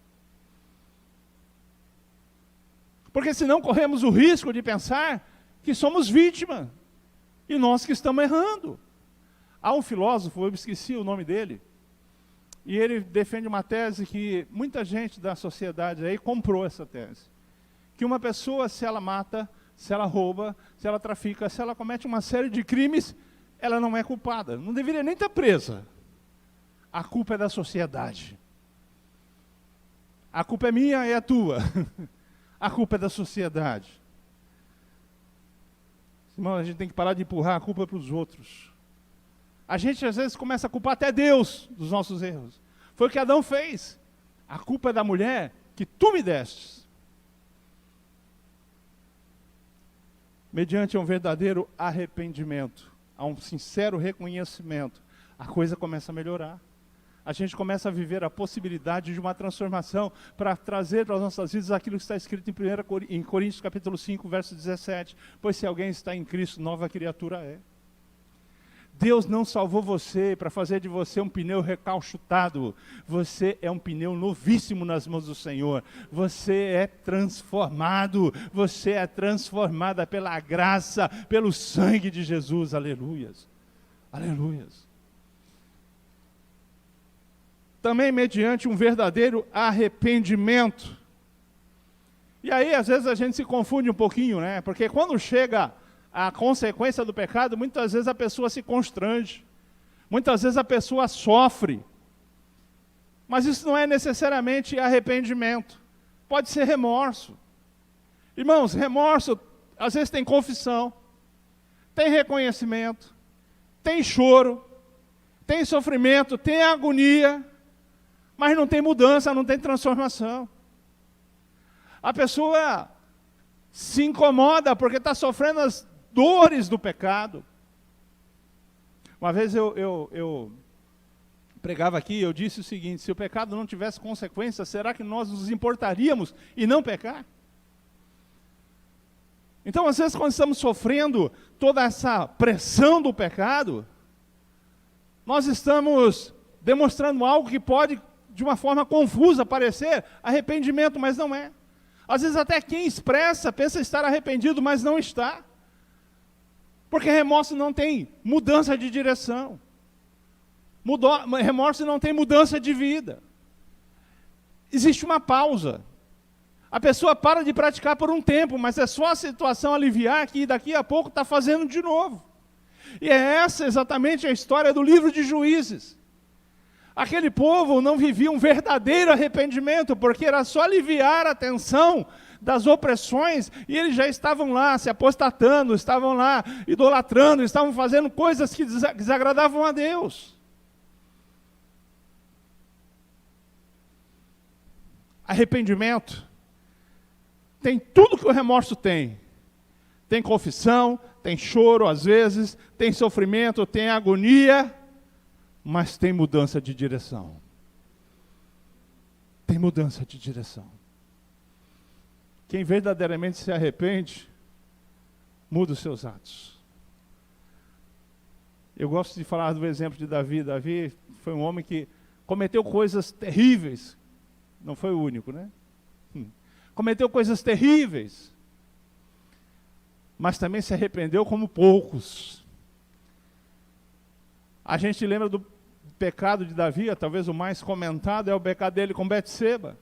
Porque senão corremos o risco de pensar que somos vítima. E nós que estamos errando. Há um filósofo, eu esqueci o nome dele, e ele defende uma tese que muita gente da sociedade aí comprou essa tese. Que uma pessoa, se ela mata, se ela rouba, se ela trafica, se ela comete uma série de crimes, ela não é culpada. Não deveria nem estar presa. A culpa é da sociedade. A culpa é minha e é tua. A culpa é da sociedade. Irmão, a gente tem que parar de empurrar a culpa para os outros. A gente às vezes começa a culpar até Deus dos nossos erros. Foi o que Adão fez. A culpa é da mulher que tu me destes. Mediante um verdadeiro arrependimento, a um sincero reconhecimento, a coisa começa a melhorar. A gente começa a viver a possibilidade de uma transformação para trazer para as nossas vidas aquilo que está escrito em Coríntios capítulo 5, verso 17. Pois se alguém está em Cristo, nova criatura é. Deus não salvou você para fazer de você um pneu recalchutado. Você é um pneu novíssimo nas mãos do Senhor. Você é transformado. Você é transformada pela graça, pelo sangue de Jesus. Aleluias. Aleluias. Também mediante um verdadeiro arrependimento. E aí, às vezes, a gente se confunde um pouquinho, né? Porque quando chega a consequência do pecado, muitas vezes a pessoa se constrange. Muitas vezes a pessoa sofre. Mas isso não é necessariamente arrependimento. Pode ser remorso. Irmãos, remorso, às vezes tem confissão, tem reconhecimento, tem choro, tem sofrimento, tem agonia, mas não tem mudança, não tem transformação. A pessoa se incomoda porque está sofrendo as dores do pecado. Uma vez eu pregava aqui, eu disse o seguinte: se o pecado não tivesse consequências, será que nós nos importaríamos em não pecar? Então, às vezes, quando estamos sofrendo toda essa pressão do pecado, nós estamos demonstrando algo que pode, de uma forma confusa, parecer arrependimento, mas não é. Às vezes até quem expressa pensa estar arrependido, mas não está. Porque remorso não tem mudança de direção. Remorso não tem mudança de vida. Existe uma pausa. A pessoa para de praticar por um tempo, mas é só a situação aliviar que daqui a pouco está fazendo de novo. E é essa exatamente a história do livro de Juízes. Aquele povo não vivia um verdadeiro arrependimento, porque era só aliviar a tensão das opressões, e eles já estavam lá se apostatando, estavam lá idolatrando, estavam fazendo coisas que desagradavam a Deus. Arrependimento tem tudo que o remorso tem. Tem confissão, tem choro às vezes, tem sofrimento, tem agonia, mas tem mudança de direção. Tem mudança de direção. Quem verdadeiramente se arrepende, muda os seus atos. Eu gosto de falar do exemplo de Davi. Davi foi um homem que cometeu coisas terríveis. Não foi o único, né? Cometeu coisas terríveis. Mas também se arrependeu como poucos. A gente lembra do pecado de Davi, talvez o mais comentado é o pecado dele com Betseba.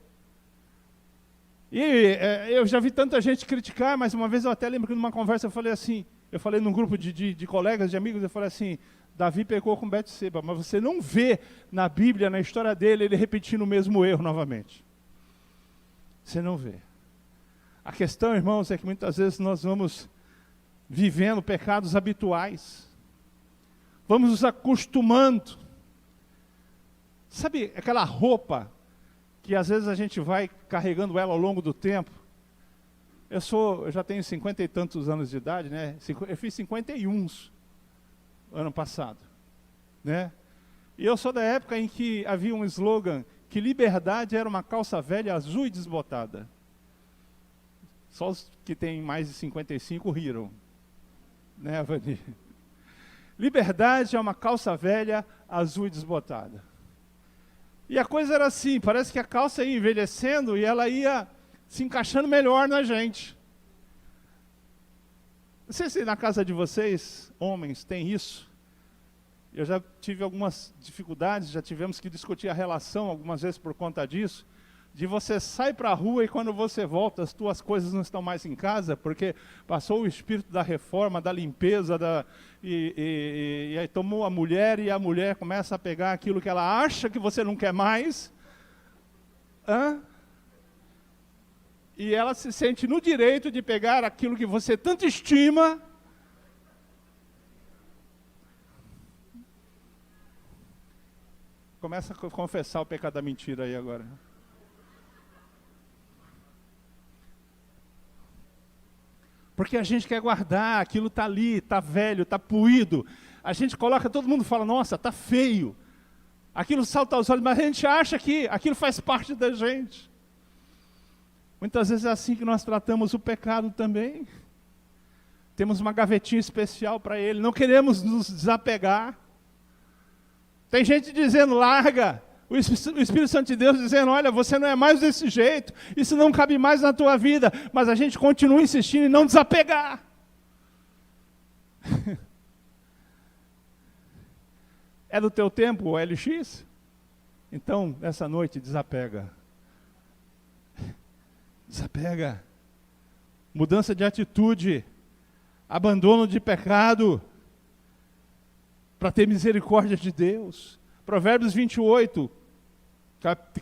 E eu já vi tanta gente criticar, mas uma vez eu até lembro que numa conversa eu falei num grupo de colegas, de amigos, eu falei assim, Davi pecou com Betseba, mas você não vê na Bíblia, na história dele, ele repetindo o mesmo erro novamente. Você não vê. A questão, irmãos, é que muitas vezes nós vamos vivendo pecados habituais. Vamos nos acostumando. Sabe aquela roupa que às vezes a gente vai carregando ela ao longo do tempo? Eu já tenho 50 e tantos anos de idade, né? Eu fiz 51 ano passado, né? E eu sou da época em que havia um slogan que liberdade era uma calça velha azul e desbotada. Só os que têm mais de 55 riram, né, Avani? Liberdade é uma calça velha azul e desbotada. E a coisa era assim, parece que a calça ia envelhecendo e ela ia se encaixando melhor na gente. Não sei se na casa de vocês, homens, tem isso. Eu já tive algumas dificuldades, já tivemos que discutir a relação algumas vezes por conta disso, de você sair para a rua e quando você volta, as tuas coisas não estão mais em casa, porque passou o espírito da reforma, da limpeza, e aí tomou a mulher, e a mulher começa a pegar aquilo que ela acha que você não quer mais, e ela se sente no direito de pegar aquilo que você tanto estima, começa a confessar o pecado da mentira aí agora. Porque a gente quer guardar, aquilo está ali, está velho, está puído. A gente coloca, todo mundo fala, nossa, está feio. Aquilo salta aos olhos, mas a gente acha que aquilo faz parte da gente. Muitas vezes é assim que nós tratamos o pecado também. Temos uma gavetinha especial para ele, não queremos nos desapegar. Tem gente dizendo, larga. O Espírito Santo de Deus dizendo, olha, você não é mais desse jeito, isso não cabe mais na tua vida, mas a gente continua insistindo em não desapegar. É do teu tempo o LX? Então, nessa noite, desapega. Desapega. Mudança de atitude, abandono de pecado, para ter misericórdia de Deus. Provérbios 28,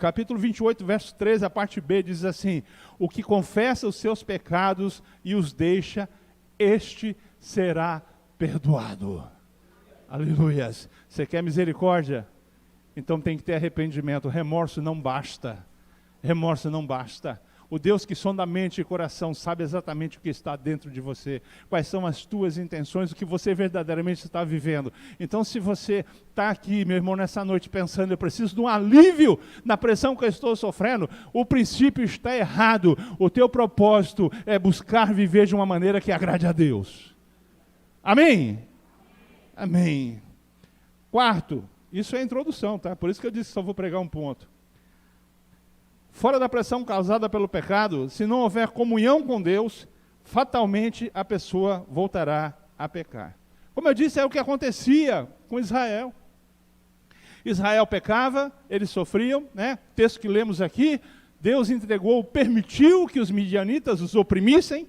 capítulo 28, verso 13, a parte B, diz assim, o que confessa os seus pecados e os deixa, este será perdoado. Aleluias. Você quer misericórdia? Então tem que ter arrependimento. Remorso não basta. Remorso não basta. O Deus que sonda a mente e coração sabe exatamente o que está dentro de você, quais são as tuas intenções, o que você verdadeiramente está vivendo. Então, se você está aqui, meu irmão, nessa noite pensando, eu preciso de um alívio na pressão que eu estou sofrendo, o princípio está errado. O teu propósito é buscar viver de uma maneira que agrade a Deus. Amém? Amém. Quarto, isso é a introdução, tá? Por isso que eu disse que só vou pregar um ponto. Fora da pressão causada pelo pecado, se não houver comunhão com Deus, fatalmente a pessoa voltará a pecar. Como eu disse, é o que acontecia com Israel. Israel pecava, eles sofriam, né? Texto que lemos aqui, Deus permitiu que os midianitas os oprimissem.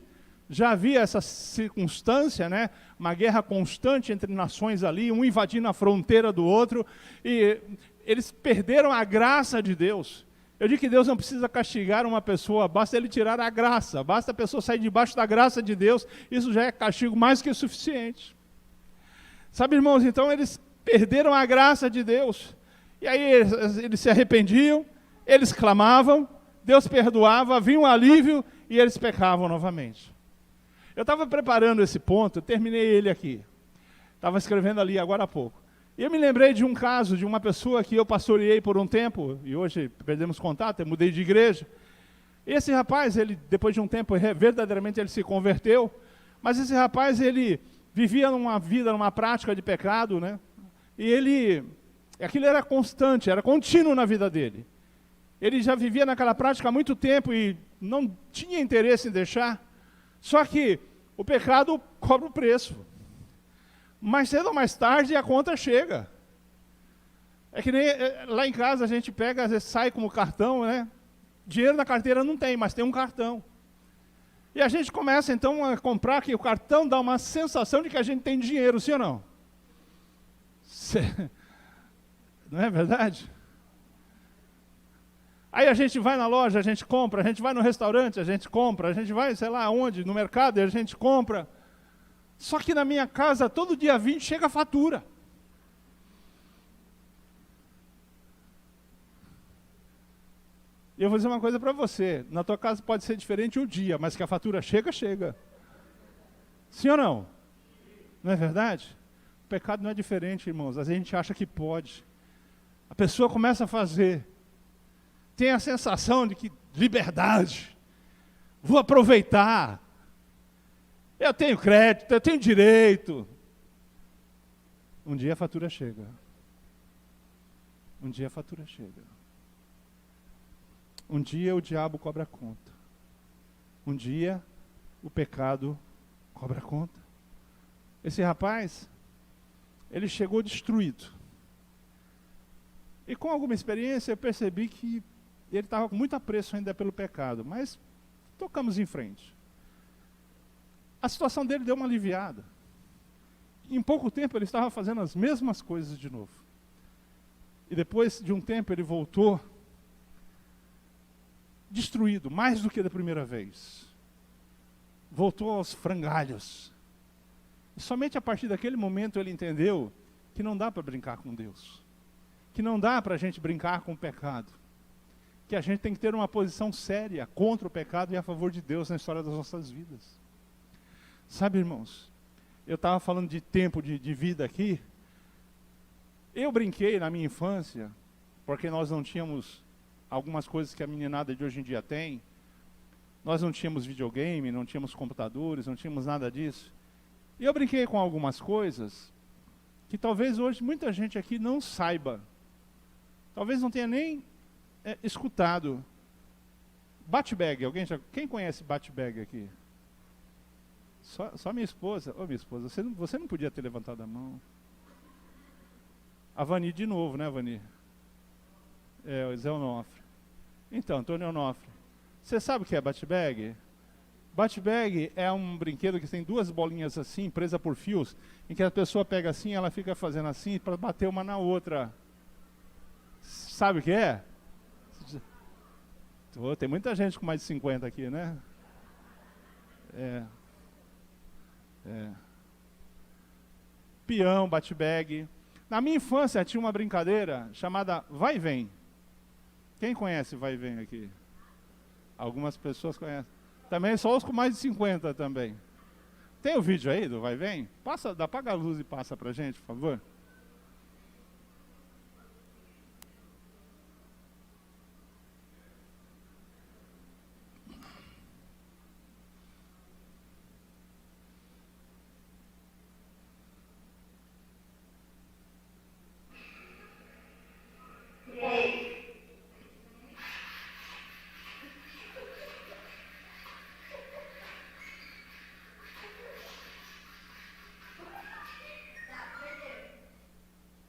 Já havia essa circunstância, né? Uma guerra constante entre nações ali, um invadindo a fronteira do outro, e eles perderam a graça de Deus. Eu digo que Deus não precisa castigar uma pessoa, basta Ele tirar a graça, basta a pessoa sair debaixo da graça de Deus, isso já é castigo mais que suficiente. Sabe, irmãos, então eles perderam a graça de Deus, e aí eles se arrependiam, eles clamavam, Deus perdoava, vinha um alívio, e eles pecavam novamente. Eu estava preparando esse ponto, eu terminei ele aqui, estava escrevendo ali agora há pouco. E eu me lembrei de um caso, de uma pessoa que eu pastoreei por um tempo, e hoje perdemos contato, eu mudei de igreja. Esse rapaz, ele, depois de um tempo, verdadeiramente ele se converteu, mas esse rapaz, ele vivia numa vida, numa prática de pecado, né? E aquilo era constante, era contínuo na vida dele. Ele já vivia naquela prática há muito tempo e não tinha interesse em deixar, só que o pecado cobra o preço. Mais cedo ou mais tarde a conta chega. É que nem lá em casa a gente pega, às vezes sai com o cartão, né? Dinheiro na carteira não tem, mas tem um cartão. E a gente começa então a comprar, que o cartão dá uma sensação de que a gente tem dinheiro, sim ou não? Não é verdade? Aí a gente vai na loja, a gente compra, a gente vai no restaurante, a gente compra, a gente vai, sei lá onde, no mercado, e a gente compra. Só que na minha casa, todo dia 20 chega a fatura. E eu vou dizer uma coisa para você, na tua casa pode ser diferente o dia, mas que a fatura chega, chega. Sim ou não? Não é verdade? O pecado não é diferente, irmãos, a gente acha que pode. A pessoa começa a fazer, tem a sensação de que liberdade, vou aproveitar, eu tenho crédito, eu tenho direito. Um dia a fatura chega. Um dia a fatura chega. Um dia o diabo cobra a conta. Um dia o pecado cobra a conta. Esse rapaz, ele chegou destruído. E com alguma experiência eu percebi que ele estava com muito apreço ainda pelo pecado, mas tocamos em frente. A situação dele deu uma aliviada. Em pouco tempo ele estava fazendo as mesmas coisas de novo. E depois de um tempo ele voltou destruído, mais do que da primeira vez. Voltou aos frangalhos. E somente a partir daquele momento ele entendeu que não dá para brincar com Deus. Que não dá para a gente brincar com o pecado. Que a gente tem que ter uma posição séria contra o pecado e a favor de Deus na história das nossas vidas. Sabe, irmãos, eu estava falando de tempo de vida aqui. Eu brinquei na minha infância, porque nós não tínhamos algumas coisas que a meninada de hoje em dia tem. Nós não tínhamos videogame, não tínhamos computadores, não tínhamos nada disso. E eu brinquei com algumas coisas que talvez hoje muita gente aqui não saiba. Talvez não tenha nem escutado. Bat-bag, quem conhece bat-bag aqui? Só minha esposa. Ô, minha esposa, você não podia ter levantado a mão. A Vani de novo, né, Vani? O Zé Onofre. Então, Antônio Onofre, você sabe o que é bat-bag? Bat-bag é um brinquedo que tem duas bolinhas assim, presas por fios, em que a pessoa pega assim, ela fica fazendo assim para bater uma na outra. Sabe o que é? Tem muita gente com mais de 50 aqui, né? Peão, bate-bag. Na minha infância tinha uma brincadeira chamada vai e vem. Quem conhece vai e vem aqui? Algumas pessoas conhecem. Também só os com mais de 50 também. Tem o vídeo aí do vai e vem? Apaga a luz e passa pra gente, por favor.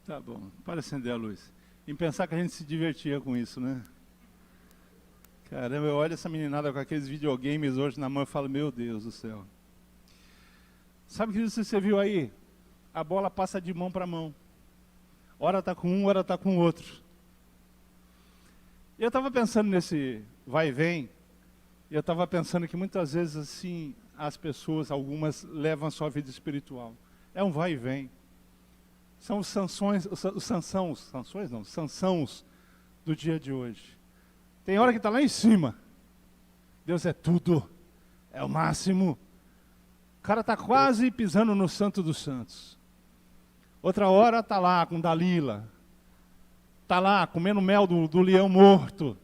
Tá bom, para acender a luz. Em pensar que a gente se divertia com isso, né? Caramba, eu olho essa meninada com aqueles videogames hoje na mão e falo, meu Deus do céu. Sabe que você viu aí? A bola passa de mão para mão. Ora está com um, ora está com o outro. E eu estava pensando nesse vai e vem, e eu estava pensando que muitas vezes assim, as pessoas, algumas, levam a sua vida espiritual. É um vai e vem. São os Sansões do dia de hoje. Tem hora que está lá em cima. Deus é tudo, é o máximo. O cara está quase pisando no Santo dos Santos. Outra hora está lá com Dalila. Está lá comendo mel do leão morto.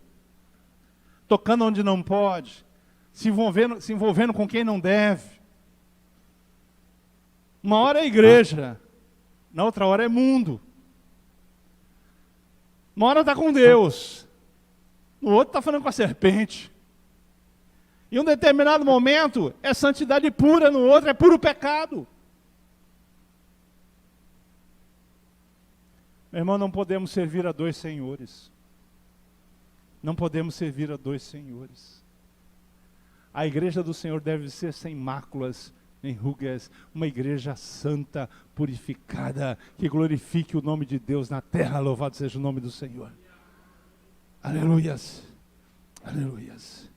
Tocando onde não pode. Se envolvendo com quem não deve. Uma hora é igreja. Na outra hora é mundo. Uma hora está com Deus. No outro está falando com a serpente. Em um determinado momento é santidade pura, no outro é puro pecado. Meu irmão, não podemos servir a dois senhores. Não podemos servir a dois senhores. A igreja do Senhor deve ser sem máculas, nem rugas, uma igreja santa, purificada, que glorifique o nome de Deus na terra. Louvado seja o nome do Senhor. Aleluias. Aleluias.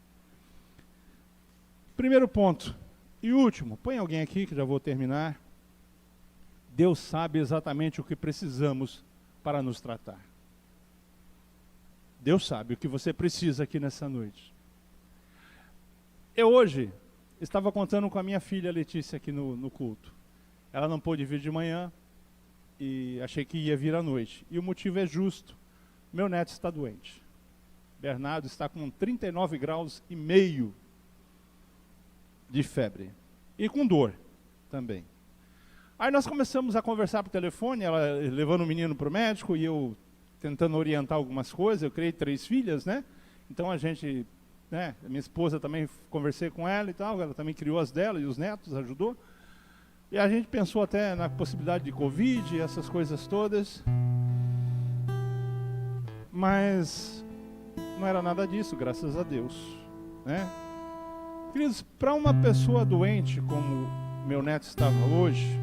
Primeiro ponto. E último, põe alguém aqui que já vou terminar. Deus sabe exatamente o que precisamos para nos tratar. Deus sabe o que você precisa aqui nessa noite. Eu hoje estava contando com a minha filha Letícia aqui no culto. Ela não pôde vir de manhã e achei que ia vir à noite. E o motivo é justo. Meu neto está doente. Bernardo está com 39 graus e meio de febre. E com dor também. Aí nós começamos a conversar por telefone, ela levando o menino para o médico e eu tentando orientar algumas coisas. Eu criei 3 filhas, né? Então a gente, né, minha esposa também, conversei com ela e tal, ela também criou as dela e os netos, ajudou. E a gente pensou até na possibilidade de Covid, essas coisas todas. Mas não era nada disso, graças a Deus, né? Queridos, para uma pessoa doente como meu neto estava hoje,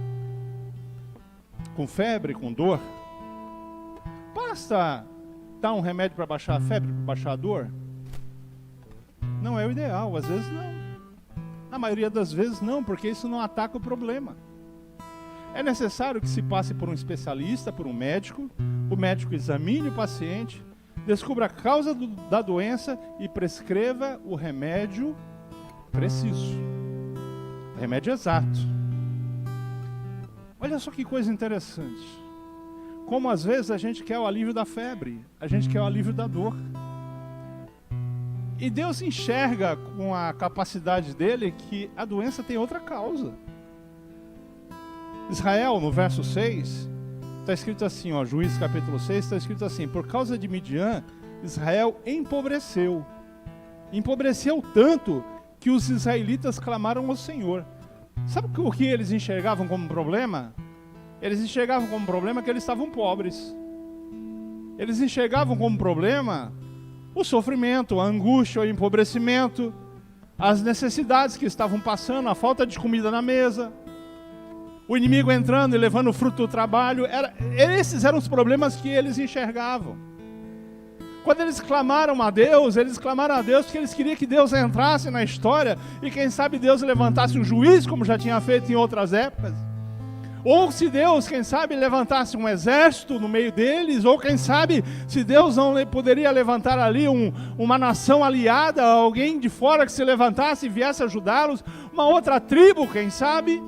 com febre, com dor, basta dar um remédio para baixar a febre, para baixar a dor? Não é o ideal, às vezes não. Na maioria das vezes não, porque isso não ataca o problema. É necessário que se passe por um especialista, por um médico, o médico examine o paciente, descubra a causa da doença e prescreva o remédio preciso, o remédio exato. Olha só que coisa interessante. Como às vezes a gente quer o alívio da febre, a gente quer o alívio da dor. E Deus enxerga com a capacidade dele que a doença tem outra causa. Israel, no verso 6, está escrito assim, ó, Juízes capítulo 6, está escrito assim: por causa de Midian, Israel empobreceu. Empobreceu tanto que os israelitas clamaram ao Senhor. Sabe o que eles enxergavam como problema? Eles enxergavam como problema que eles estavam pobres. Eles enxergavam como problema o sofrimento, a angústia, o empobrecimento, as necessidades que estavam passando, a falta de comida na mesa, o inimigo entrando e levando o fruto do trabalho. Esses eram os problemas que eles enxergavam. Quando eles clamaram a Deus porque eles queriam que Deus entrasse na história e quem sabe Deus levantasse um juiz, como já tinha feito em outras épocas. Ou se Deus, quem sabe, levantasse um exército no meio deles, ou quem sabe, se Deus não poderia levantar ali uma nação aliada, alguém de fora que se levantasse e viesse ajudá-los, uma outra tribo, quem sabe.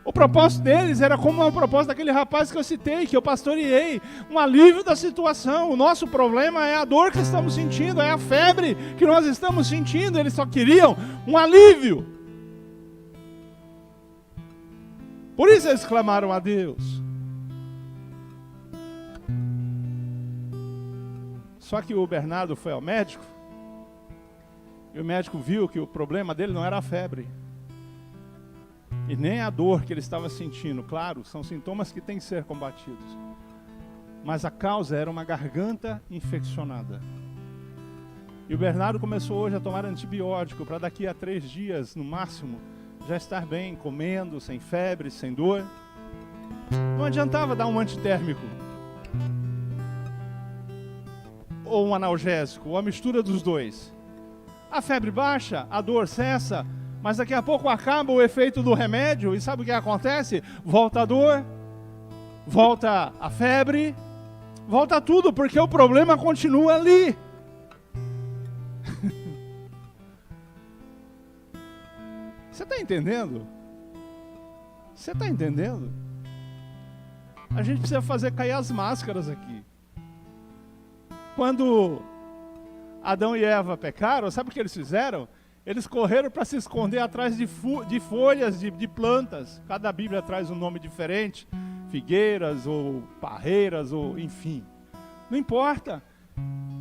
O propósito deles era como o propósito daquele rapaz que eu citei, que eu pastoreei, um alívio da situação. O nosso problema é a dor que estamos sentindo, é a febre que nós estamos sentindo. Eles só queriam um alívio. Por isso eles clamaram a Deus. Só que o Bernardo foi ao médico, e o médico viu que o problema dele não era a febre, e nem a dor que ele estava sentindo. Claro, são sintomas que têm que ser combatidos. Mas a causa era uma garganta infeccionada. E o Bernardo começou hoje a tomar antibiótico para daqui a 3 dias, no máximo, já estar bem, comendo, sem febre, sem dor. Não adiantava dar um antitérmico. ou um analgésico, ou a mistura dos dois. A febre baixa, a dor cessa, mas daqui a pouco acaba o efeito do remédio e sabe o que acontece? Volta a dor, volta a febre, volta tudo, porque o problema continua ali. Você está entendendo? Você está entendendo? A gente precisa fazer cair as máscaras aqui. Quando Adão e Eva pecaram, sabe o que eles fizeram? Eles correram para se esconder atrás de folhas, de plantas. Cada Bíblia traz um nome diferente. Figueiras, ou parreiras, ou enfim. Não importa.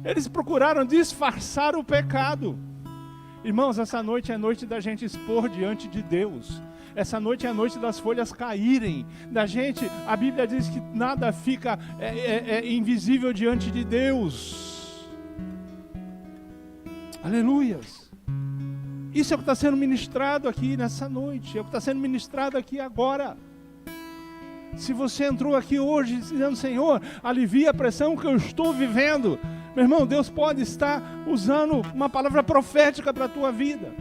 Eles procuraram disfarçar o pecado. Irmãos, essa noite é noite da gente expor diante de Deus. Essa noite é a noite das folhas caírem. Da gente, a Bíblia diz que nada fica invisível diante de Deus. Aleluias. Isso é o que está sendo ministrado aqui nessa noite. É o que está sendo ministrado aqui agora. Se você entrou aqui hoje dizendo, Senhor, alivia a pressão que eu estou vivendo. Meu irmão, Deus pode estar usando uma palavra profética para a tua vida.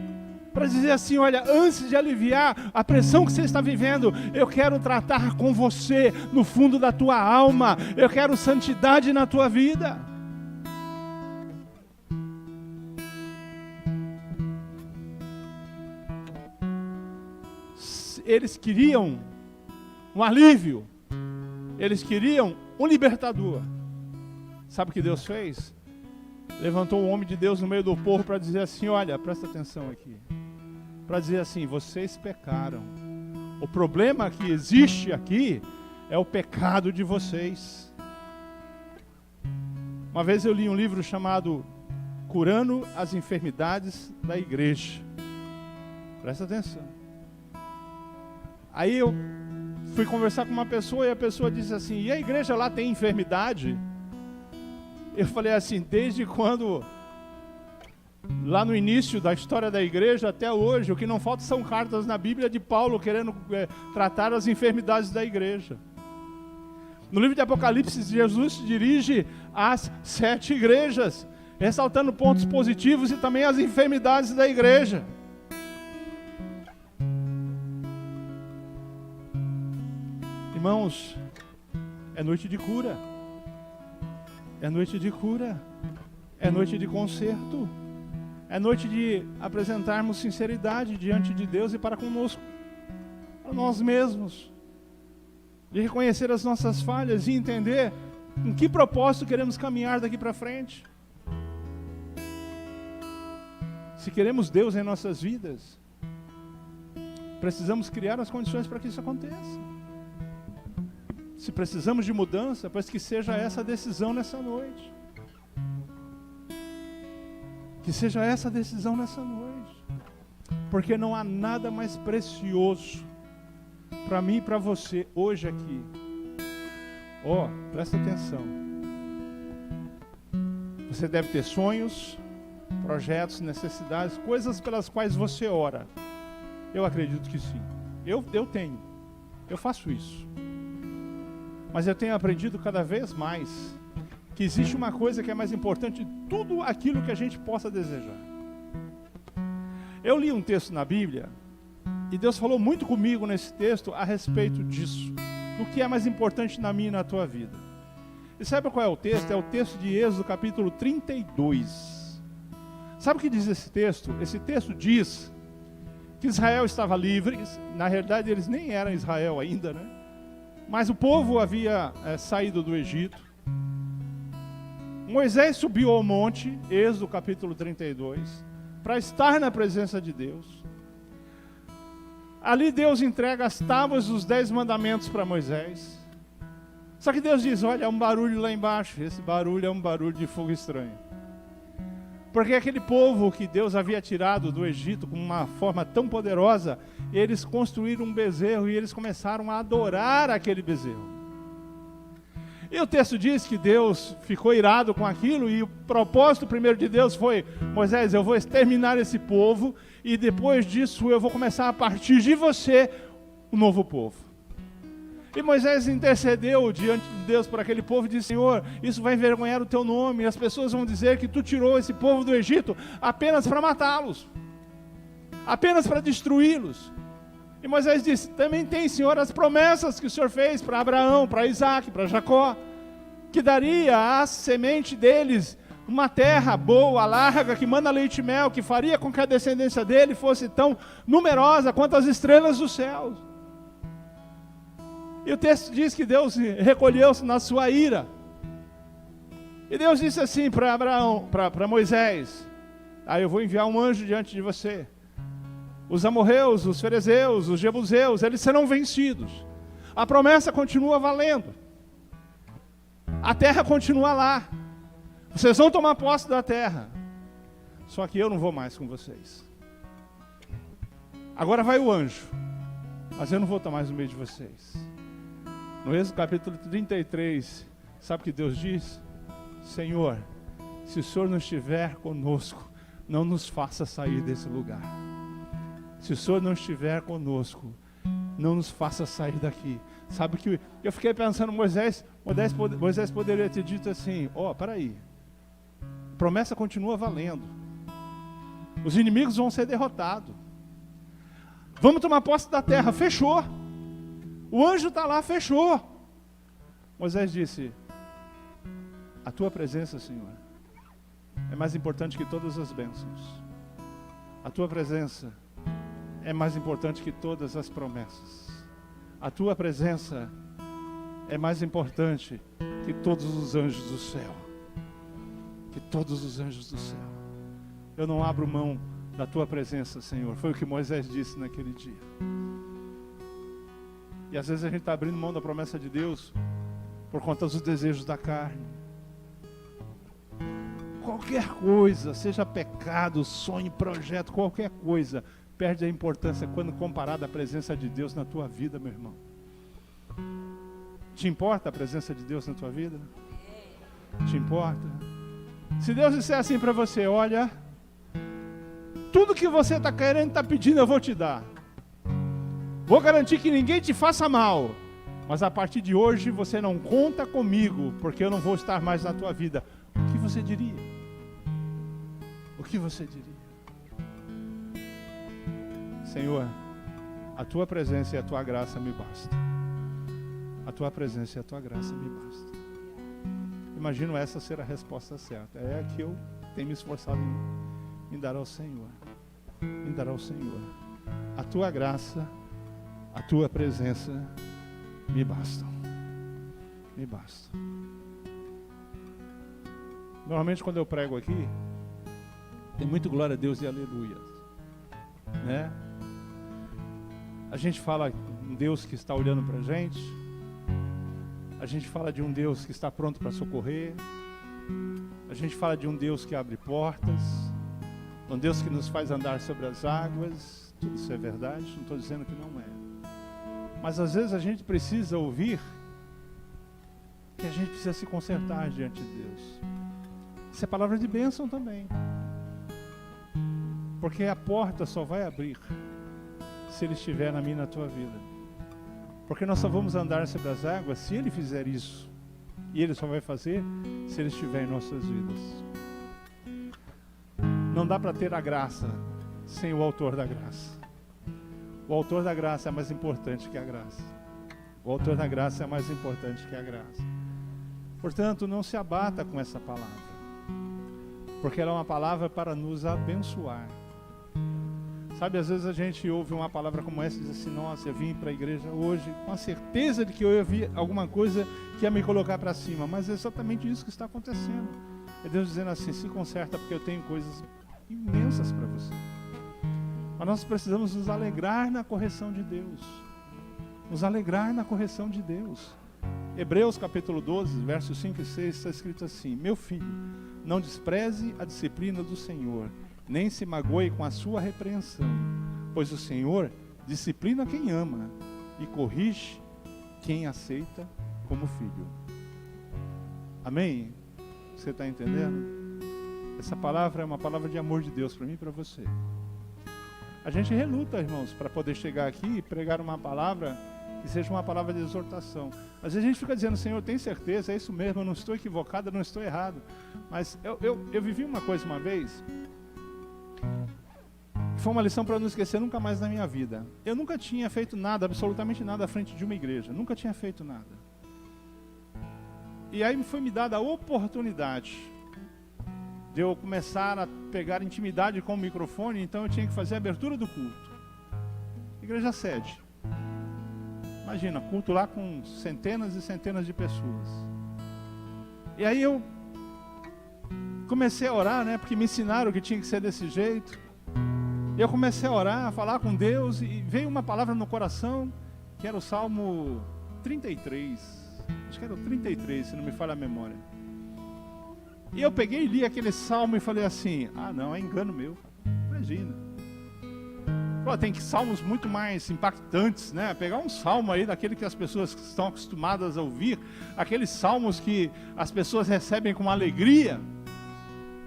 Para dizer assim, olha, antes de aliviar a pressão que você está vivendo, eu quero tratar com você no fundo da tua alma. Eu quero santidade na tua vida. Eles queriam um alívio. Eles queriam um libertador. Sabe o que Deus fez? Levantou um homem de Deus no meio do povo para dizer assim, olha, presta atenção aqui. Para dizer assim, vocês pecaram. O problema que existe aqui é o pecado de vocês. Uma vez eu li um livro chamado Curando as Enfermidades da Igreja. Presta atenção. Aí eu fui conversar com uma pessoa e a pessoa disse assim, e a igreja lá tem enfermidade? Eu falei assim, desde quando, lá no início da história da igreja até hoje, o que não falta são cartas na Bíblia de Paulo querendo tratar as enfermidades da igreja. No livro de Apocalipse, Jesus se dirige às 7 igrejas, ressaltando pontos positivos e também as enfermidades da igreja. Irmãos, é noite de cura, é noite de cura, é noite de conserto, é noite de apresentarmos sinceridade diante de Deus e para conosco, para nós mesmos, de reconhecer as nossas falhas e entender em que propósito queremos caminhar daqui para frente. Se queremos Deus em nossas vidas, precisamos criar as condições para que isso aconteça. Se precisamos de mudança, pois que seja essa a decisão nessa noite. Que seja essa a decisão nessa noite. Porque não há nada mais precioso para mim e para você hoje aqui. Presta atenção. Você deve ter sonhos, projetos, necessidades, coisas pelas quais você ora. Eu acredito que sim. Eu tenho. Eu faço isso. Mas eu tenho aprendido cada vez mais que existe uma coisa que é mais importante de tudo aquilo que a gente possa desejar. Eu li um texto na Bíblia e Deus falou muito comigo nesse texto a respeito disso, do que é mais importante na minha e na tua vida. E sabe qual é o texto? É o texto de Êxodo capítulo 32. Sabe o que diz esse texto? Esse texto diz que Israel estava livre. Na realidade eles nem eram Israel ainda, né? Mas o povo havia saído do Egito. Moisés subiu ao monte, Êxodo capítulo 32, para estar na presença de Deus. Ali Deus entrega as tábuas dos 10 mandamentos para Moisés. Só que Deus diz, olha, há um barulho lá embaixo. Esse barulho é um barulho de fogo estranho. Porque aquele povo que Deus havia tirado do Egito com uma forma tão poderosa, eles construíram um bezerro e eles começaram a adorar aquele bezerro. E o texto diz que Deus ficou irado com aquilo e o propósito primeiro de Deus foi, Moisés, eu vou exterminar esse povo e depois disso eu vou começar a partir de você um novo povo. E Moisés intercedeu diante de Deus por aquele povo e disse: Senhor, isso vai envergonhar o teu nome, e as pessoas vão dizer que tu tirou esse povo do Egito apenas para matá-los, apenas para destruí-los. E Moisés disse: também tem, Senhor, as promessas que o Senhor fez para Abraão, para Isaac, para Jacó, que daria à semente deles uma terra boa, larga, que mana leite e mel, que faria com que a descendência dele fosse tão numerosa quanto as estrelas dos céus. E o texto diz que Deus recolheu-se na sua ira. E Deus disse assim para Abraão, para Moisés: eu vou enviar um anjo diante de você. Os amorreus, os ferezeus, os jebuseus, eles serão vencidos. A promessa continua valendo. A terra continua lá. Vocês vão tomar posse da terra. Só que eu não vou mais com vocês. Agora vai o anjo, mas eu não vou estar mais no meio de vocês. No Êxodo capítulo 33, sabe o que Deus diz? Senhor, se o Senhor não estiver conosco, não nos faça sair desse lugar. Se o Senhor não estiver conosco, não nos faça sair daqui. Sabe o que eu fiquei pensando? Moisés poderia ter dito assim: peraí, a promessa continua valendo, os inimigos vão ser derrotados, vamos tomar posse da terra, fechou. O anjo está lá, fechou. Moisés disse: a tua presença, Senhor, é mais importante que todas as bênçãos. A tua presença é mais importante que todas as promessas. A tua presença é mais importante que todos os anjos do céu. Que todos os anjos do céu. Eu não abro mão da tua presença, Senhor. Foi o que Moisés disse naquele dia. E às vezes a gente está abrindo mão da promessa de Deus por conta dos desejos da carne. Qualquer coisa, seja pecado, sonho, projeto, qualquer coisa, perde a importância quando comparada à presença de Deus na tua vida, meu irmão. Te importa a presença de Deus na tua vida? Te importa? Se Deus disser assim para você: olha, tudo que você está querendo, está pedindo, eu vou te dar. Vou garantir que ninguém te faça mal, mas a partir de hoje você não conta comigo, porque eu não vou estar mais na tua vida. O que você diria? O que você diria? Senhor, a tua presença e a tua graça me basta. A tua presença e a tua graça me basta. Imagino essa ser a resposta certa. É a que eu tenho me esforçado em dar ao Senhor. Em dar ao Senhor. A tua graça, a tua presença me bastam. Me bastam. Normalmente quando eu prego aqui, tem muito glória a Deus e aleluia, né? A gente fala de um Deus que está olhando para a gente. A gente fala de um Deus que está pronto para socorrer. A gente fala de um Deus que abre portas. Um Deus que nos faz andar sobre as águas. Tudo isso é verdade, não estou dizendo que não é. Mas às vezes a gente precisa ouvir que a gente precisa se consertar diante de Deus. Isso é palavra de bênção também. Porque a porta só vai abrir se Ele estiver na minha e na tua vida. Porque nós só vamos andar sobre as águas se Ele fizer isso. E Ele só vai fazer se Ele estiver em nossas vidas. Não dá para ter a graça sem o autor da graça. O autor da graça é mais importante que a graça. O autor da graça é mais importante que a graça. Portanto, não se abata com essa palavra. Porque ela é uma palavra para nos abençoar. Sabe, às vezes a gente ouve uma palavra como essa e diz assim: nossa, eu vim para a igreja hoje com a certeza de que eu ia ouvir alguma coisa que ia me colocar para cima. Mas é exatamente isso que está acontecendo. É Deus dizendo assim: se conserta, porque eu tenho coisas imensas para você. Mas nós precisamos nos alegrar na correção de Deus. Nos alegrar na correção de Deus. Hebreus capítulo 12, versos 5 e 6 está escrito assim: meu filho, não despreze a disciplina do Senhor, nem se magoe com a sua repreensão, pois o Senhor disciplina quem ama e corrige quem aceita como filho. Amém? Você está entendendo? Essa palavra é uma palavra de amor de Deus para mim e para você. A gente reluta, irmãos, para poder chegar aqui e pregar uma palavra que seja uma palavra de exortação. Às vezes a gente fica dizendo, Senhor, tem certeza, é isso mesmo, eu não estou equivocado, eu não estou errado. Mas eu vivi uma coisa uma vez, que foi uma lição para eu não esquecer nunca mais na minha vida. Eu nunca tinha feito nada, absolutamente nada à frente de uma igreja, nunca tinha feito nada. E aí foi me dada a oportunidade de eu começar a pegar intimidade com o microfone, então eu tinha que fazer a abertura do culto. Igreja sede. Imagina, culto lá com centenas e centenas de pessoas. E aí eu comecei a orar, né? Porque me ensinaram que tinha que ser desse jeito. E eu comecei a orar, a falar com Deus, e veio uma palavra no coração, que era o Salmo 33. Acho que era o 33, se não me falha a memória. E eu peguei e li aquele salmo e falei assim, não, é engano meu. Imagina. Tem salmos muito mais impactantes, né? Pegar um salmo aí daquele que as pessoas estão acostumadas a ouvir, aqueles salmos que as pessoas recebem com alegria.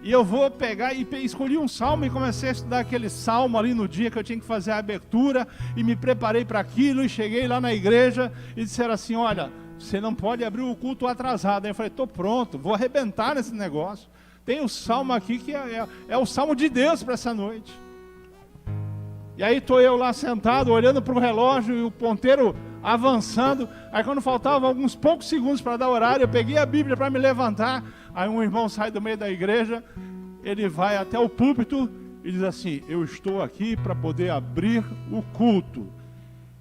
E eu vou pegar e escolhi um salmo e comecei a estudar aquele salmo ali no dia que eu tinha que fazer a abertura, e me preparei para aquilo, e cheguei lá na igreja e disseram assim, olha, você não pode abrir o culto atrasado. Aí eu falei, estou pronto, vou arrebentar nesse negócio. Tem um salmo aqui que é o salmo de Deus para essa noite. E aí estou eu lá sentado, olhando para o relógio e o ponteiro avançando. Aí quando faltavam alguns poucos segundos para dar horário, eu peguei a Bíblia para me levantar. Aí um irmão sai do meio da igreja, ele vai até o púlpito e diz assim, eu estou aqui para poder abrir o culto.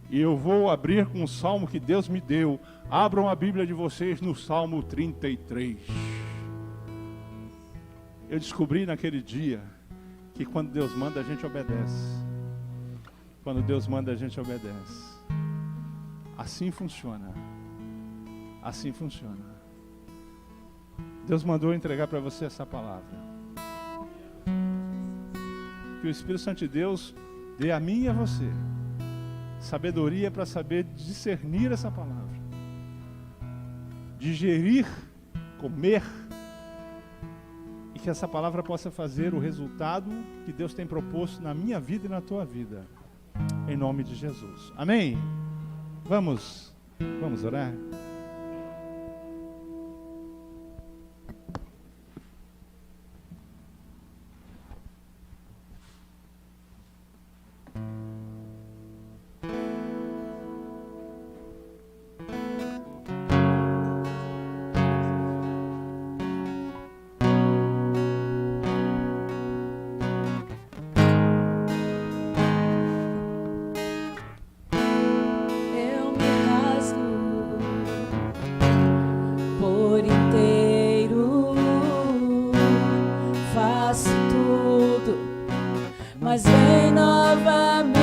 E eu vou abrir com o salmo que Deus me deu. Abram a Bíblia de vocês no Salmo 33. Eu descobri naquele dia que quando Deus manda a gente obedece. Quando Deus manda a gente obedece. Assim funciona. Assim funciona. Deus mandou entregar para você essa palavra. Que o Espírito Santo de Deus dê a mim e a você sabedoria para saber discernir essa palavra. Digerir, comer, e que essa palavra possa fazer o resultado que Deus tem proposto na minha vida e na tua vida, em nome de Jesus, amém? Vamos orar? Mas vem novamente,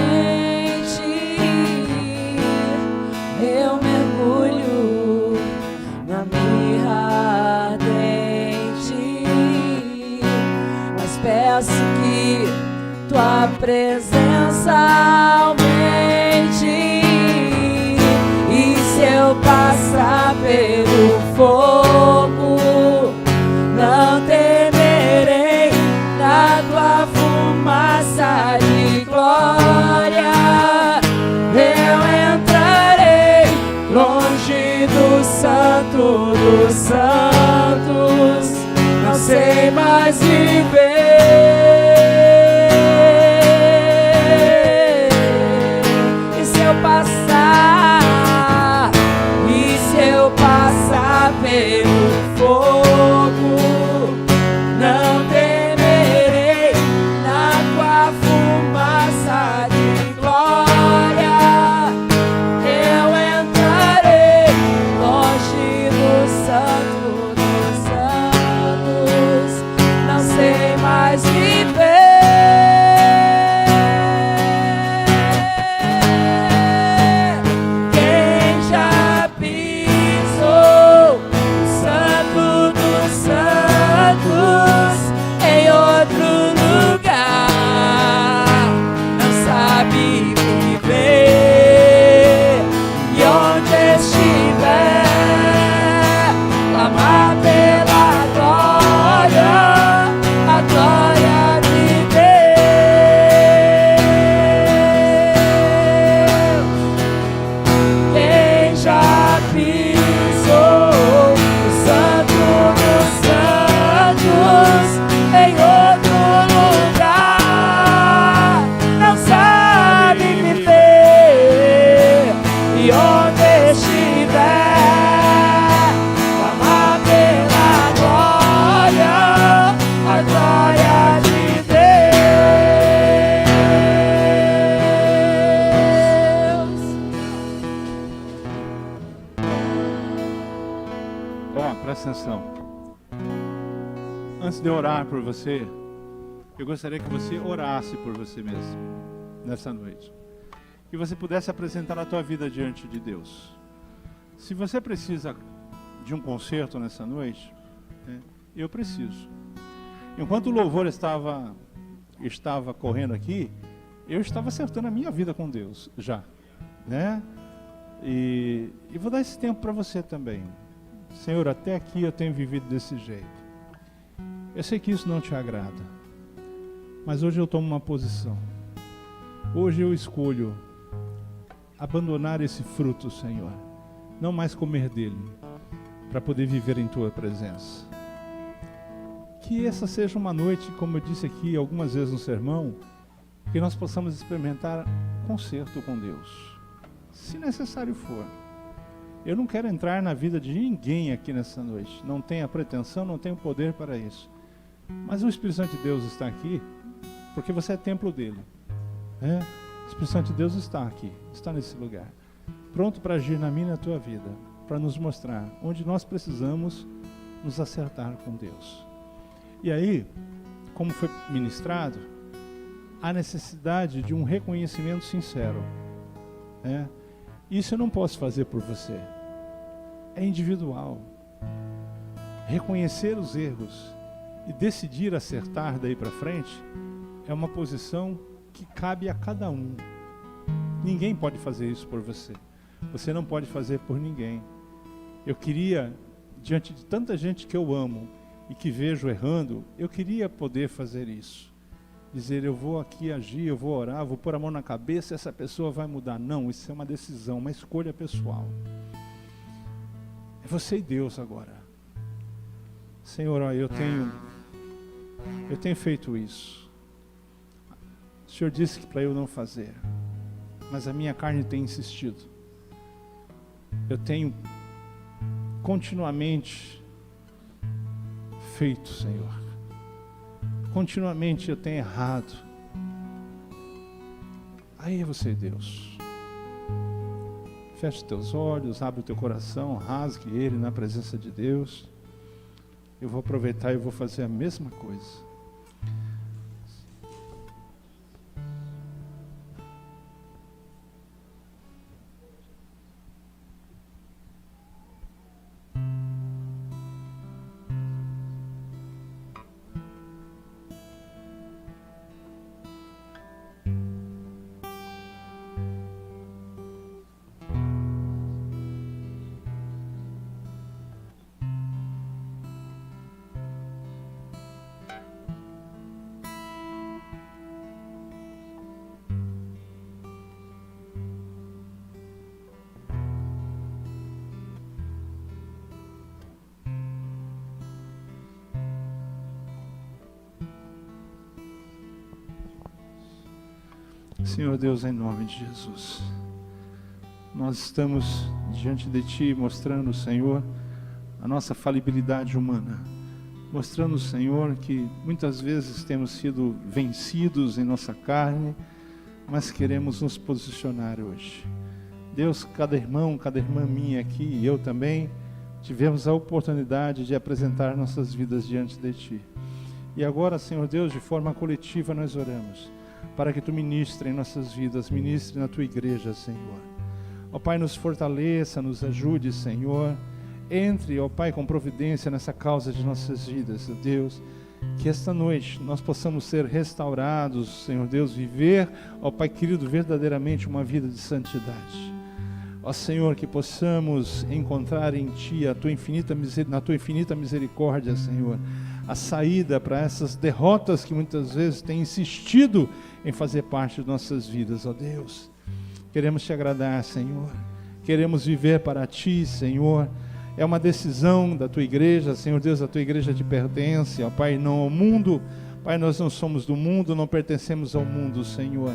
eu mergulho na mirra ardente, mas peço que tua presença aumente, e se eu passar pelo fogo, não temerei na tua fumaça de glória. Eu entrarei longe do Santo dos Santos, não sei mais viver. E se eu passar pelo Presta atenção. Antes de eu orar por você, eu gostaria que você orasse por você mesmo, nessa noite. Que você pudesse apresentar a tua vida diante de Deus. Se você precisa de um conserto nessa noite, eu preciso. Enquanto o louvor estava correndo aqui, eu estava acertando a minha vida com Deus, já. Né? E vou dar esse tempo para você também. Senhor, até aqui eu tenho vivido desse jeito. Eu sei que isso não te agrada, mas hoje eu tomo uma posição. Hoje eu escolho abandonar esse fruto, Senhor, não mais comer dele, para poder viver em tua presença. Que essa seja uma noite, como eu disse aqui algumas vezes no sermão, que nós possamos experimentar conserto com Deus, se necessário for. Eu não quero entrar na vida de ninguém aqui nessa noite, não tenho a pretensão, não tenho poder para isso. Mas o Espírito Santo de Deus está aqui, porque você é templo dele. O Espírito Santo de Deus está aqui, está nesse lugar, pronto para agir na minha e na tua vida, para nos mostrar onde nós precisamos nos acertar com Deus. E aí, como foi ministrado, há necessidade de um reconhecimento sincero. Isso eu não posso fazer por você, é individual. Reconhecer os erros e decidir acertar daí para frente é uma posição que cabe a cada um. Ninguém pode fazer isso por você. Você não pode fazer por ninguém. Eu queria, diante de tanta gente que eu amo e que vejo errando, eu queria poder fazer isso. Dizer, eu vou aqui agir, eu vou orar, vou pôr a mão na cabeça e essa pessoa vai mudar. Não, isso é uma decisão, uma escolha pessoal. É você e Deus agora. Senhor, eu tenho feito isso. O Senhor disse que para eu não fazer, mas a minha carne tem insistido. Eu tenho continuamente feito, Senhor. Continuamente eu tenho errado. Aí é você, Deus. Feche teus olhos, abre o teu coração, rasgue ele na presença de Deus. Eu vou aproveitar e vou fazer a mesma coisa. Senhor Deus, em nome de Jesus, nós estamos diante de Ti, mostrando, Senhor, a nossa falibilidade humana, mostrando, Senhor, que muitas vezes temos sido vencidos em nossa carne, mas queremos nos posicionar hoje. Deus, cada irmão, cada irmã minha aqui, e eu também, tivemos a oportunidade de apresentar nossas vidas diante de Ti. E agora, Senhor Deus, de forma coletiva nós oramos, para que Tu ministre em nossas vidas, ministre na Tua igreja, Senhor. Ó Pai, nos fortaleça, nos ajude, Senhor. Entre, ó Pai, com providência nessa causa de nossas vidas, ó Deus. Que esta noite nós possamos ser restaurados, Senhor Deus, viver, ó Pai querido, verdadeiramente uma vida de santidade. Ó Senhor, que possamos encontrar em Ti na Tua infinita misericórdia, Senhor, a saída para essas derrotas que muitas vezes têm insistido em fazer parte de nossas vidas, ó Deus. Queremos Te agradar, Senhor. Queremos viver para Ti, Senhor. É uma decisão da Tua igreja, Senhor Deus, a Tua igreja te pertence, ó Pai, não ao mundo. Pai, nós não somos do mundo, não pertencemos ao mundo, Senhor.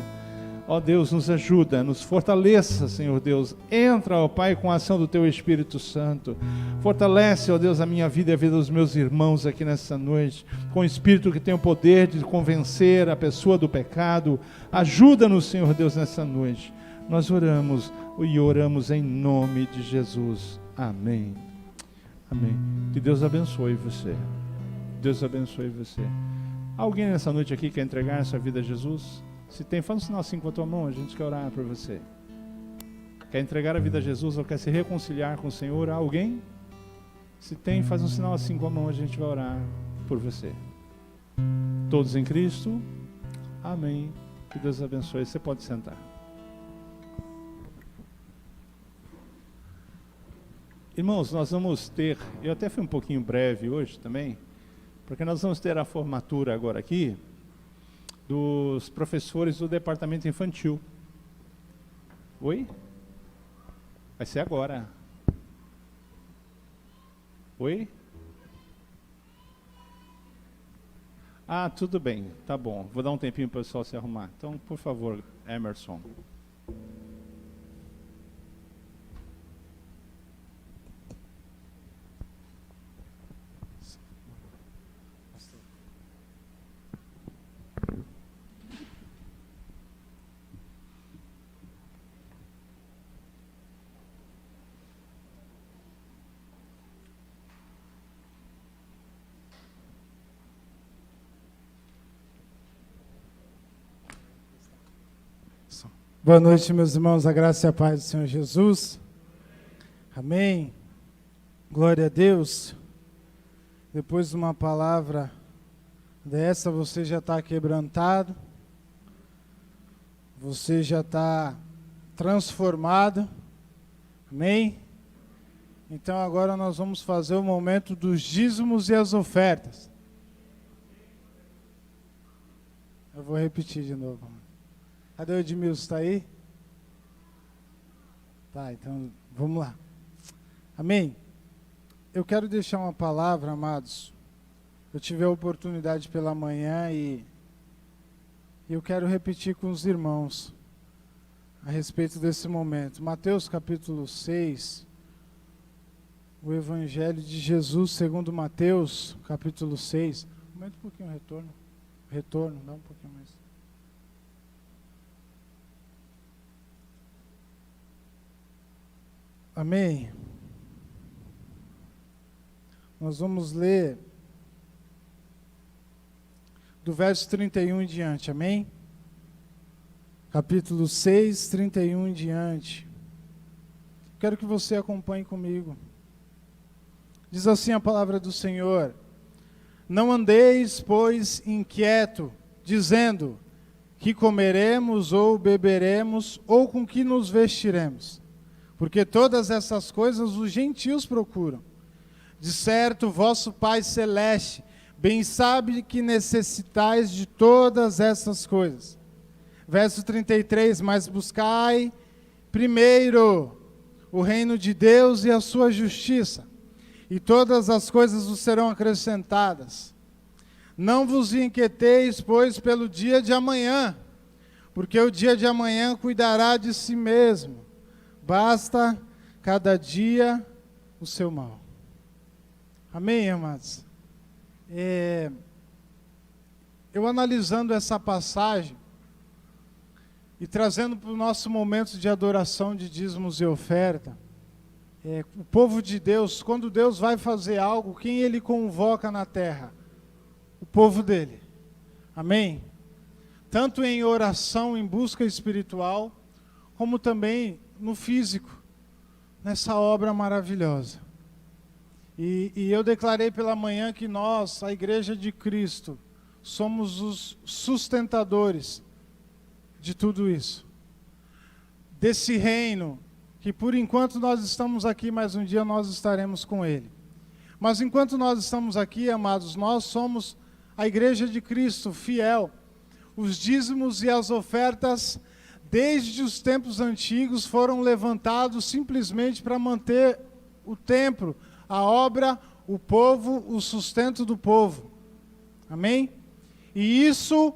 Ó Deus, nos ajuda, nos fortaleça, Senhor Deus. Entra, ó Pai, com a ação do Teu Espírito Santo. Fortalece, ó Deus, a minha vida e a vida dos meus irmãos aqui nessa noite, com o Espírito que tem o poder de convencer a pessoa do pecado. Ajuda-nos, Senhor Deus, nessa noite. Nós oramos e oramos em nome de Jesus. Amém. Amém. Que Deus abençoe você. Deus abençoe você. Alguém nessa noite aqui quer entregar essa vida a Jesus? Se tem, faz um sinal assim com a tua mão, a gente quer orar por você. Quer entregar a vida a Jesus ou quer se reconciliar com o Senhor? Alguém? Se tem, faz um sinal assim com a mão, a gente vai orar por você. Todos em Cristo? Amém. Que Deus abençoe. Você pode sentar. Irmãos, nós vamos ter, eu até fui um pouquinho breve hoje também, porque nós vamos ter a formatura agora aqui dos professores do departamento infantil. Oi? Vai ser agora. Oi? Ah, tudo bem, tá bom. Vou dar um tempinho para o pessoal se arrumar. Então, por favor, Emerson. Boa noite, meus irmãos, a graça e a paz do Senhor Jesus. Amém. Glória a Deus. Depois de uma palavra dessa, você já está quebrantado, você já está transformado. Amém. Então agora nós vamos fazer o momento dos dízimos e as ofertas. Eu vou repetir de novo. Cadê o Edmilson? Está aí? Tá, então vamos lá. Amém? Eu quero deixar uma palavra, amados. Eu tive a oportunidade pela manhã e eu quero repetir com os irmãos a respeito desse momento. Mateus capítulo 6, o Evangelho de Jesus segundo Mateus capítulo 6. Aumenta um pouquinho o retorno. Retorno, dá um pouquinho mais. Amém. Nós vamos ler do verso 31 em diante, amém? Capítulo 6, 31 em diante. Quero que você acompanhe comigo. Diz assim a palavra do Senhor: não andeis, pois, inquieto, dizendo, que comeremos ou beberemos, ou com que nos vestiremos. Porque todas essas coisas os gentios procuram. De certo, vosso Pai Celeste bem sabe que necessitais de todas essas coisas. Verso 33, mas buscai primeiro o reino de Deus e a sua justiça, e todas as coisas vos serão acrescentadas. Não vos inquieteis, pois, pelo dia de amanhã, porque o dia de amanhã cuidará de si mesmo. Basta cada dia o seu mal. Amém, amados? Eu analisando essa passagem e trazendo para o nosso momento de adoração de dízimos e oferta, o povo de Deus, quando Deus vai fazer algo, quem Ele convoca na terra? O povo dele. Amém? Tanto em oração, em busca espiritual, como também no físico, nessa obra maravilhosa. E eu declarei pela manhã que nós, a Igreja de Cristo, somos os sustentadores de tudo isso. Desse reino, que por enquanto nós estamos aqui, mas um dia nós estaremos com Ele. Mas enquanto nós estamos aqui, amados, nós somos a Igreja de Cristo, fiel. Os dízimos e as ofertas, desde os tempos antigos, foram levantados simplesmente para manter o templo, a obra, o povo, o sustento do povo. Amém? E isso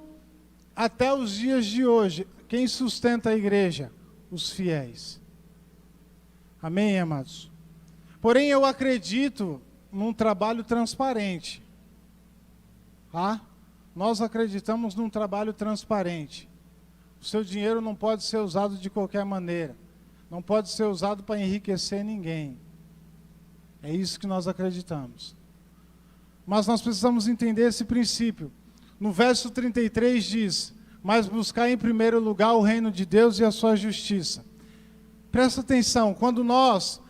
até os dias de hoje. Quem sustenta a igreja? Os fiéis. Amém, amados? Porém, eu acredito num trabalho transparente. Tá? Nós acreditamos num trabalho transparente. O seu dinheiro não pode ser usado de qualquer maneira. Não pode ser usado para enriquecer ninguém. É isso que nós acreditamos. Mas nós precisamos entender esse princípio. No verso 33 diz: mas buscar em primeiro lugar o reino de Deus e a sua justiça. Presta atenção, quando nós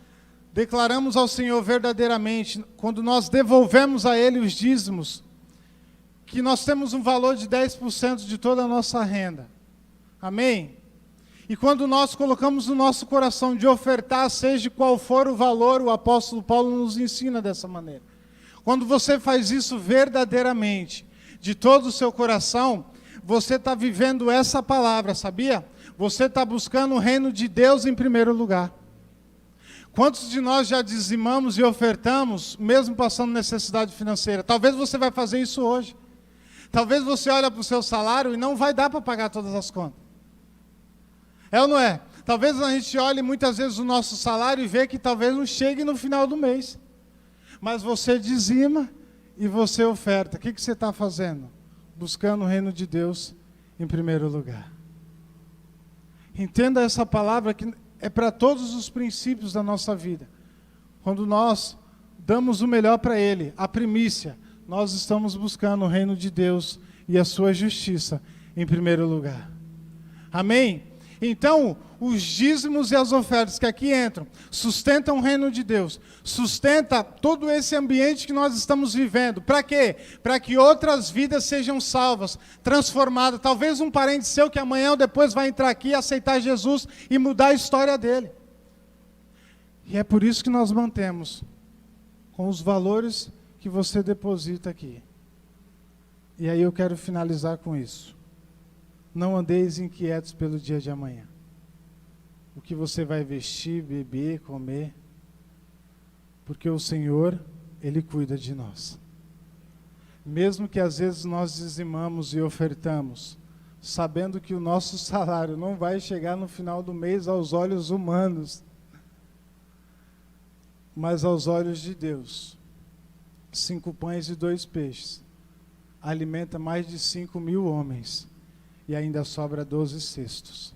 declaramos ao Senhor verdadeiramente, quando nós devolvemos a Ele os dízimos, que nós temos um valor de 10% de toda a nossa renda. Amém? E quando nós colocamos no nosso coração de ofertar, seja qual for o valor, o apóstolo Paulo nos ensina dessa maneira. Quando você faz isso verdadeiramente, de todo o seu coração, você está vivendo essa palavra, sabia? Você está buscando o reino de Deus em primeiro lugar. Quantos de nós já dizimamos e ofertamos, mesmo passando necessidade financeira? Talvez você vai fazer isso hoje. Talvez você olhe para o seu salário e não vai dar para pagar todas as contas. É ou não é? Talvez a gente olhe muitas vezes o nosso salário e vê que talvez não chegue no final do mês. Mas você dizima e você oferta. O que você está fazendo? Buscando o reino de Deus em primeiro lugar. Entenda essa palavra que é para todos os princípios da nossa vida. Quando nós damos o melhor para Ele, a primícia, nós estamos buscando o reino de Deus e a sua justiça em primeiro lugar. Amém? Então, os dízimos e as ofertas que aqui entram, sustentam o reino de Deus, sustenta todo esse ambiente que nós estamos vivendo. Para quê? Para que outras vidas sejam salvas, transformadas. Talvez um parente seu que amanhã ou depois vai entrar aqui, aceitar Jesus e mudar a história dele. E é por isso que nós mantemos com os valores que você deposita aqui. E aí eu quero finalizar com isso. Não andeis inquietos pelo dia de amanhã. O que você vai vestir, beber, comer. Porque o Senhor, Ele cuida de nós. Mesmo que às vezes nós dizimamos e ofertamos, sabendo que o nosso salário não vai chegar no final do mês aos olhos humanos, mas aos olhos de Deus. 5 pães e 2 peixes. Alimenta mais de 5.000 homens. E ainda sobra 12 cestos.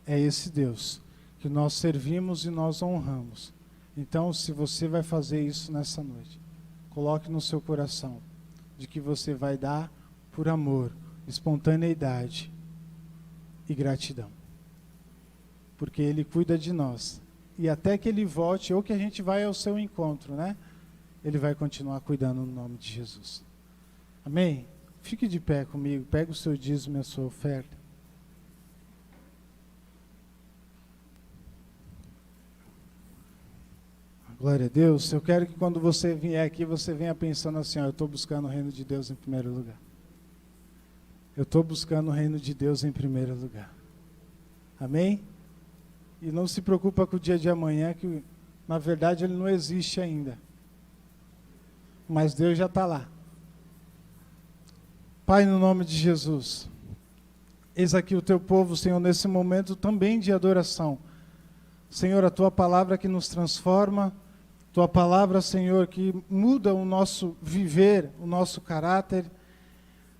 É esse Deus que nós servimos e nós honramos. Então, se você vai fazer isso nessa noite, coloque no seu coração de que você vai dar por amor, espontaneidade e gratidão. Porque Ele cuida de nós. E até que Ele volte, ou que a gente vai ao seu encontro, né? Ele vai continuar cuidando no nome de Jesus. Amém? Fique de pé comigo, pega o seu dízimo e a sua oferta. Glória a Deus. Eu quero que quando você vier aqui, você venha pensando assim, ó, eu estou buscando o reino de Deus em primeiro lugar. Eu estou buscando o reino de Deus em primeiro lugar. Amém? E não se preocupa com o dia de amanhã, que na verdade ele não existe ainda. Mas Deus já está lá. Pai, no nome de Jesus, eis aqui o teu povo, Senhor, nesse momento também de adoração. Senhor, a tua palavra que nos transforma, tua palavra, Senhor, que muda o nosso viver, o nosso caráter.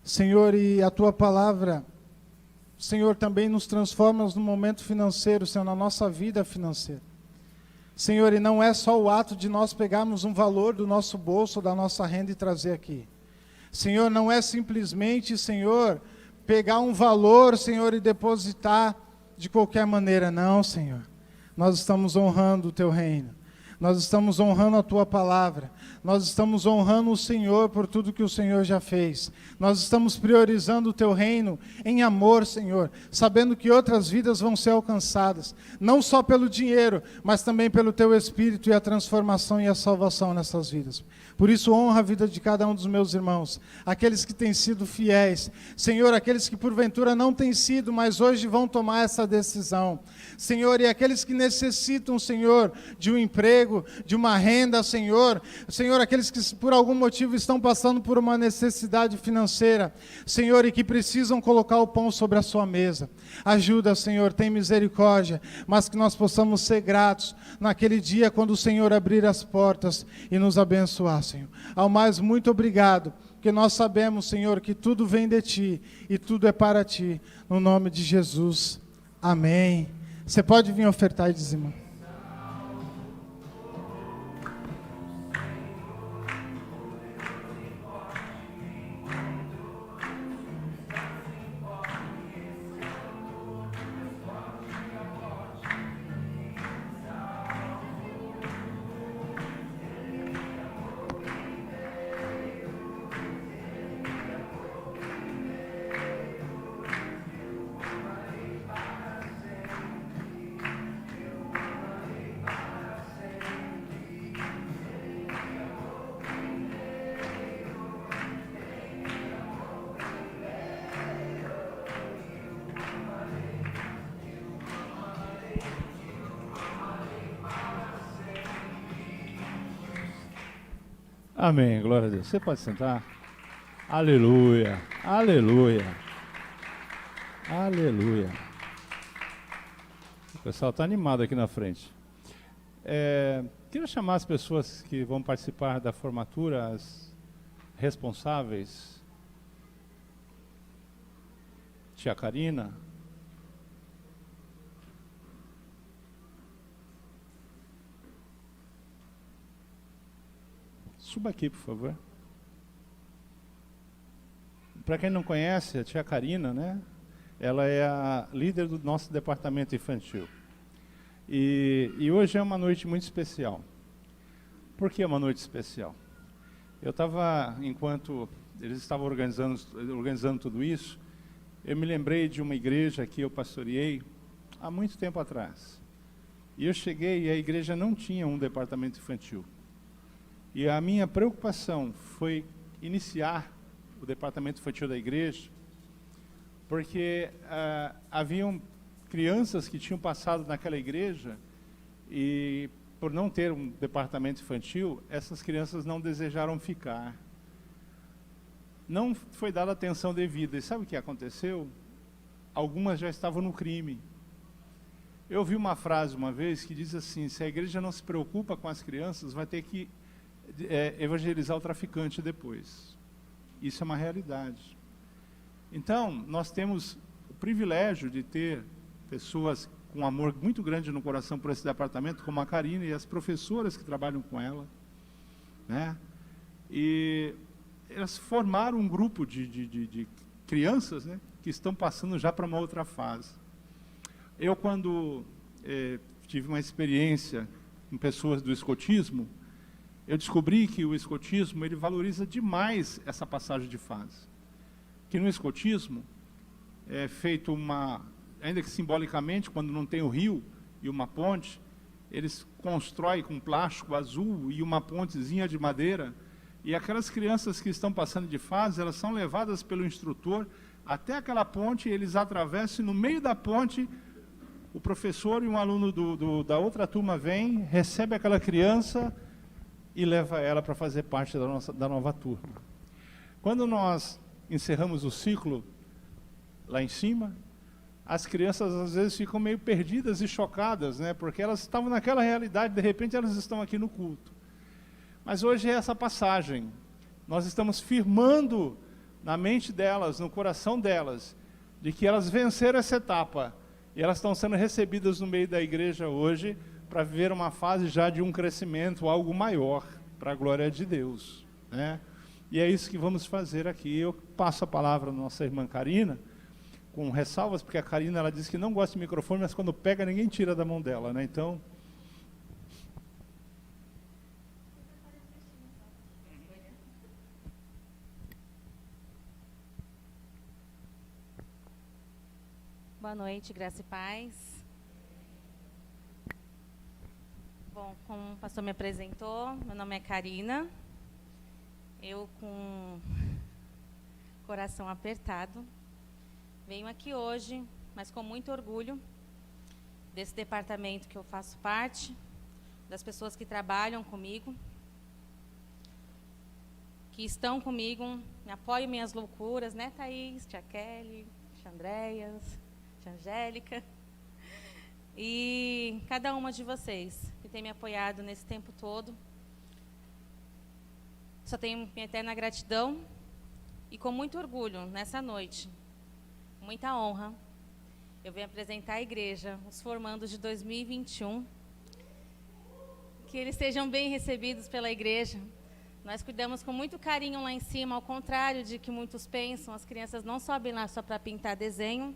Senhor, e a tua palavra, Senhor, também nos transforma no momento financeiro, Senhor, na nossa vida financeira. Senhor, e não é só o ato de nós pegarmos um valor do nosso bolso, da nossa renda e trazer aqui. Senhor, não é simplesmente, Senhor, pegar um valor, Senhor, e depositar de qualquer maneira. Não, Senhor. Nós estamos honrando o teu reino. Nós estamos honrando a tua palavra. Nós estamos honrando o Senhor por tudo que o Senhor já fez. Nós estamos priorizando o teu reino em amor, Senhor, sabendo que outras vidas vão ser alcançadas, não só pelo dinheiro, mas também pelo teu Espírito e a transformação e a salvação nessas vidas. Por isso, honra a vida de cada um dos meus irmãos, aqueles que têm sido fiéis. Senhor, aqueles que porventura não têm sido, mas hoje vão tomar essa decisão. Senhor, e aqueles que necessitam, Senhor, de um emprego, de uma renda, Senhor. Senhor, aqueles que por algum motivo estão passando por uma necessidade financeira, Senhor, e que precisam colocar o pão sobre a sua mesa. Ajuda, Senhor, tem misericórdia, mas que nós possamos ser gratos naquele dia quando o Senhor abrir as portas e nos abençoar, Senhor. Ao mais, muito obrigado, porque nós sabemos, Senhor, que tudo vem de Ti e tudo é para Ti. No nome de Jesus. Amém. Você pode vir ofertar e dizimar. Amém, glória a Deus. Você pode sentar? Aleluia, aleluia, aleluia. O pessoal está animado aqui na frente. Queria chamar as pessoas que vão participar da formatura, as responsáveis. Tia Karina. Suba aqui, por favor. Para quem não conhece, a tia Karina, né? Ela é a líder do nosso departamento infantil. E hoje é uma noite muito especial. Por que é uma noite especial? Eu estava, enquanto eles estavam organizando tudo isso, eu me lembrei de uma igreja que eu pastoreei há muito tempo atrás. E eu cheguei e a igreja não tinha um departamento infantil. E a minha preocupação foi iniciar o departamento infantil da igreja, porque haviam crianças que tinham passado naquela igreja e, por não ter um departamento infantil, essas crianças não desejaram ficar. Não foi dada atenção devida. E sabe o que aconteceu? Algumas já estavam no crime. Eu ouvi uma frase uma vez que diz assim: se a igreja não se preocupa com as crianças, vai ter que evangelizar o traficante depois. Isso é uma realidade. Então, nós temos o privilégio de ter pessoas com um amor muito grande no coração por esse departamento, como a Karina e as professoras que trabalham com ela, né? E elas formaram um grupo de crianças, né, que estão passando já para uma outra fase. Eu, quando tive uma experiência com pessoas do escotismo, eu descobri que o escotismo ele valoriza demais essa passagem de fase. Que no escotismo é feito ainda que simbolicamente, quando não tem o rio e uma ponte, eles constroem com plástico azul e uma pontezinha de madeira, e aquelas crianças que estão passando de fase, elas são levadas pelo instrutor até aquela ponte, eles atravessam, e no meio da ponte, o professor e um aluno da outra turma vem, recebe aquela criança e leva ela para fazer parte da nova turma. Quando nós encerramos o ciclo lá em cima, as crianças às vezes ficam meio perdidas e chocadas, né? Porque elas estavam naquela realidade, de repente elas estão aqui no culto. Mas hoje é essa passagem. Nós estamos firmando na mente delas, no coração delas, de que elas venceram essa etapa. E elas estão sendo recebidas no meio da igreja hoje para viver uma fase já de um crescimento, algo maior, para a glória de Deus, né? E é isso que vamos fazer aqui. Eu passo a palavra à nossa irmã Karina, com ressalvas, porque a Karina ela diz que não gosta de microfone, mas quando pega ninguém tira da mão dela, né? Então... Boa noite, graça e paz. Bom, como o pastor me apresentou, meu nome é Karina. Eu, com coração apertado, venho aqui hoje, mas com muito orgulho, desse departamento que eu faço parte, das pessoas que trabalham comigo, que estão comigo, me apoiam em minhas loucuras, né, Thaís, tia Kelly, tia Andréas, tia Angélica, e cada uma de vocês que tem me apoiado nesse tempo todo. Só tenho minha eterna gratidão e com muito orgulho, nessa noite, muita honra, eu venho apresentar à igreja os formandos de 2021, que eles sejam bem recebidos pela igreja. Nós cuidamos com muito carinho lá em cima, ao contrário de que muitos pensam, as crianças não sobem lá só para pintar desenho,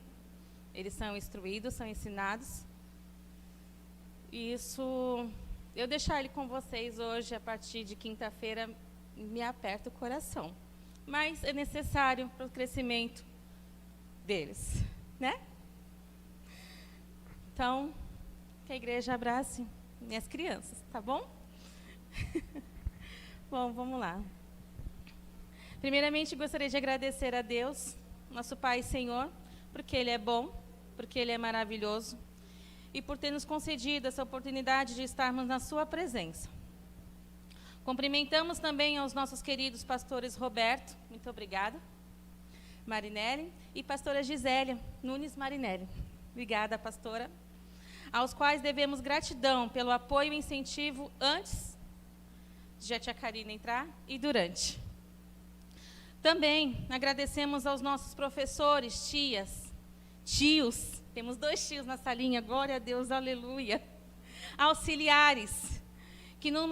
eles são instruídos, são ensinados. E isso, eu deixar ele com vocês hoje, a partir de quinta-feira, me aperta o coração. Mas é necessário para o crescimento deles, né? Então, que a igreja abrace minhas crianças, tá bom? Bom, vamos lá. Primeiramente, gostaria de agradecer a Deus, nosso Pai e Senhor, porque Ele é bom, porque Ele é maravilhoso, e por ter nos concedido essa oportunidade de estarmos na sua presença. Cumprimentamos também aos nossos queridos pastores Roberto, muito obrigada, Marinelli, e pastora Gisélia Nunes Marinelli. Obrigada, pastora. Aos quais devemos gratidão pelo apoio e incentivo antes de a tia Karina entrar e durante. Também agradecemos aos nossos professores, tios, temos 2 tios na salinha, glória a Deus, aleluia. Auxiliares, que nos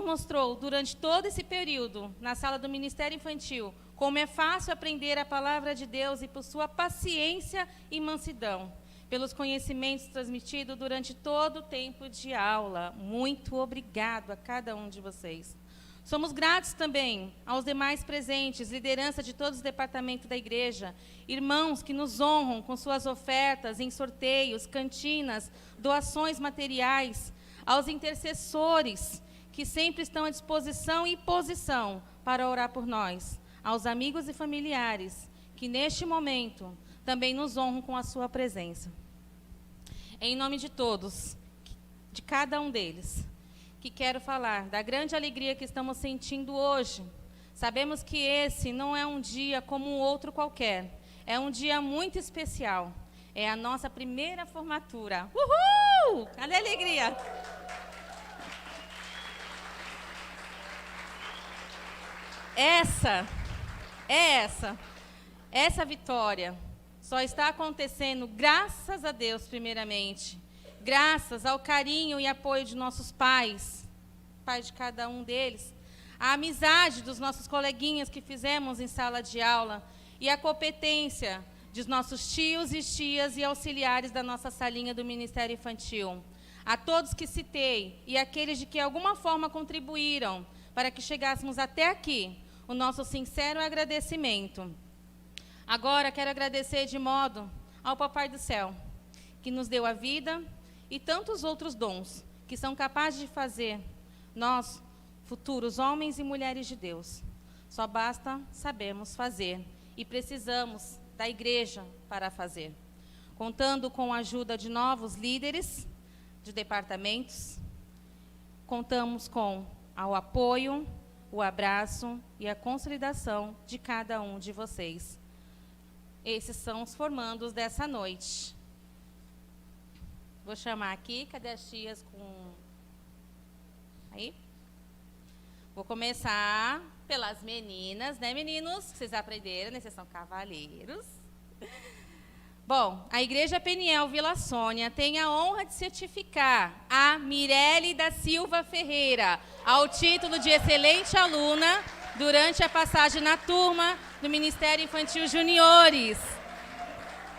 mostrou durante todo esse período, na sala do Ministério Infantil, como é fácil aprender a palavra de Deus e por sua paciência e mansidão, pelos conhecimentos transmitidos durante todo o tempo de aula. Muito obrigado a cada um de vocês. Somos gratos também aos demais presentes, liderança de todos os departamentos da igreja, irmãos que nos honram com suas ofertas em sorteios, cantinas, doações materiais, aos intercessores que sempre estão à disposição e posição para orar por nós, aos amigos e familiares que neste momento também nos honram com a sua presença. Em nome de todos, de cada um deles, que quero falar da grande alegria que estamos sentindo hoje. Sabemos que esse não é um dia como um outro qualquer. É um dia muito especial. É a nossa primeira formatura. Uhul! Cadê a alegria? Essa vitória só está acontecendo graças a Deus, primeiramente. Graças ao carinho e apoio de nossos pais de cada um deles, a amizade dos nossos coleguinhas que fizemos em sala de aula e a competência dos nossos tios e tias e auxiliares da nossa salinha do Ministério Infantil. A todos que citei e aqueles de que de alguma forma contribuíram para que chegássemos até aqui, o nosso sincero agradecimento. Agora quero agradecer de modo ao Papai do Céu, que nos deu a vida e tantos outros dons que são capazes de fazer nós, futuros homens e mulheres de Deus. Só basta sabermos fazer e precisamos da igreja para fazer. Contando com a ajuda de novos líderes de departamentos, contamos com o apoio, o abraço e a consolidação de cada um de vocês. Esses são os formandos dessa noite. Vou chamar aqui, cadê as tias com... Aí. Vou começar pelas meninas, né, meninos? Vocês aprenderam, né? Vocês são cavalheiros. Bom, a Igreja Peniel Vila Sônia tem a honra de certificar a Mirelle da Silva Ferreira ao título de excelente aluna durante a passagem na turma do Ministério Infantil Juniores.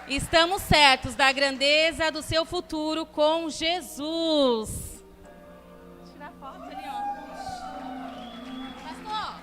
Estamos certos da grandeza do seu futuro com Jesus. Vou tirar foto ali, ó. Pastor.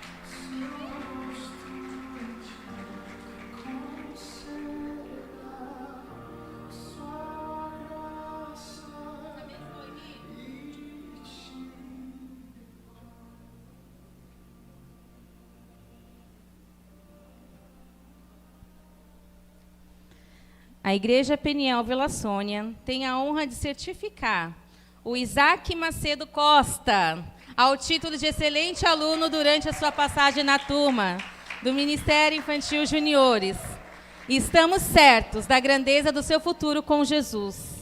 A Igreja Peniel Vila Sônia tem a honra de certificar o Isaac Macedo Costa ao título de excelente aluno durante a sua passagem na turma do Ministério Infantil Juniores. Estamos certos da grandeza do seu futuro com Jesus.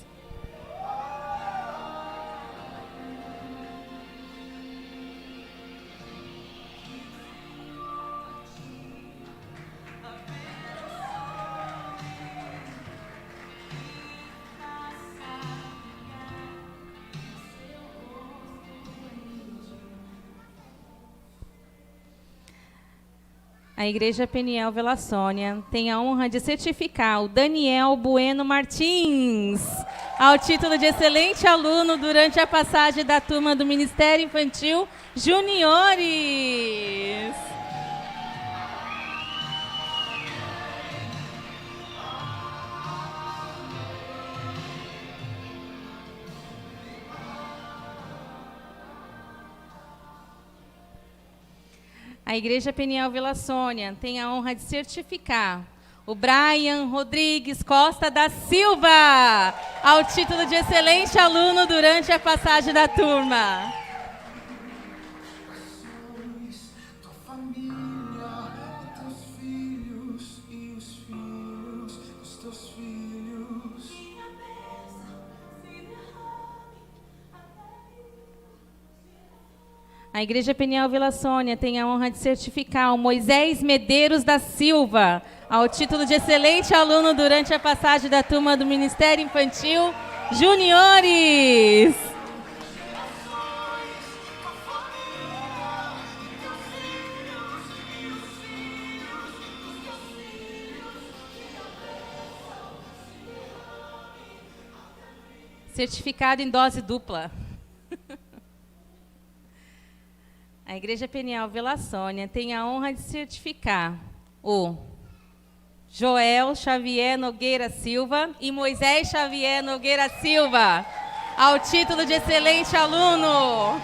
A Igreja Peniel Vila Sônia tem a honra de certificar o Daniel Bueno Martins ao título de excelente aluno durante a passagem da turma do Ministério Infantil Juniores. A Igreja Peniel Vila Sônia tem a honra de certificar o Brian Rodrigues Costa da Silva ao título de excelente aluno durante a passagem da turma. A Igreja Peniel Vila Sônia tem a honra de certificar o Moisés Medeiros da Silva ao título de excelente aluno durante a passagem da turma do Ministério Infantil Juniores. Certificado em dose dupla. A Igreja Peniel Vila Sônia tem a honra de certificar o Joel Xavier Nogueira Silva e Moisés Xavier Nogueira Silva ao título de excelente aluno.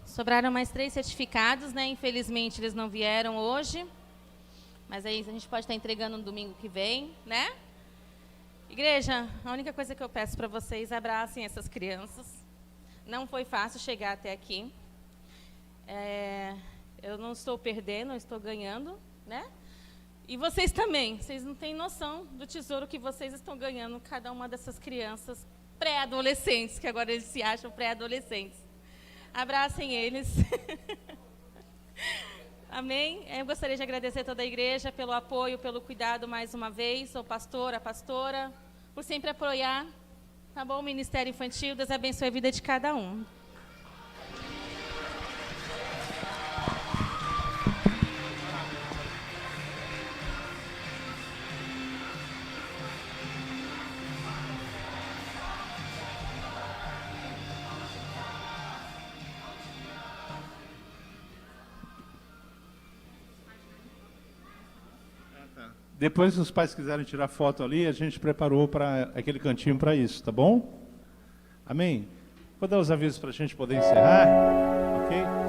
Sobraram mais 3 certificados, né? Infelizmente, eles não vieram hoje. Mas aí a gente pode estar entregando no domingo que vem, né? Igreja, a única coisa que eu peço para vocês, abracem essas crianças. Não foi fácil chegar até aqui. Eu não estou perdendo, eu estou ganhando, né? E vocês também. Vocês não têm noção do tesouro que vocês estão ganhando, cada uma dessas crianças pré-adolescentes, que agora eles se acham pré-adolescentes. Abracem eles. Amém? Eu gostaria de agradecer a toda a igreja pelo apoio, pelo cuidado mais uma vez, ao pastor, a pastora, por sempre apoiar, tá bom? O Ministério Infantil. Deus abençoe a vida de cada um. Depois, se os pais quiserem tirar foto ali, a gente preparou para aquele cantinho para isso, tá bom? Amém? Vou dar os avisos para a gente poder encerrar, ok?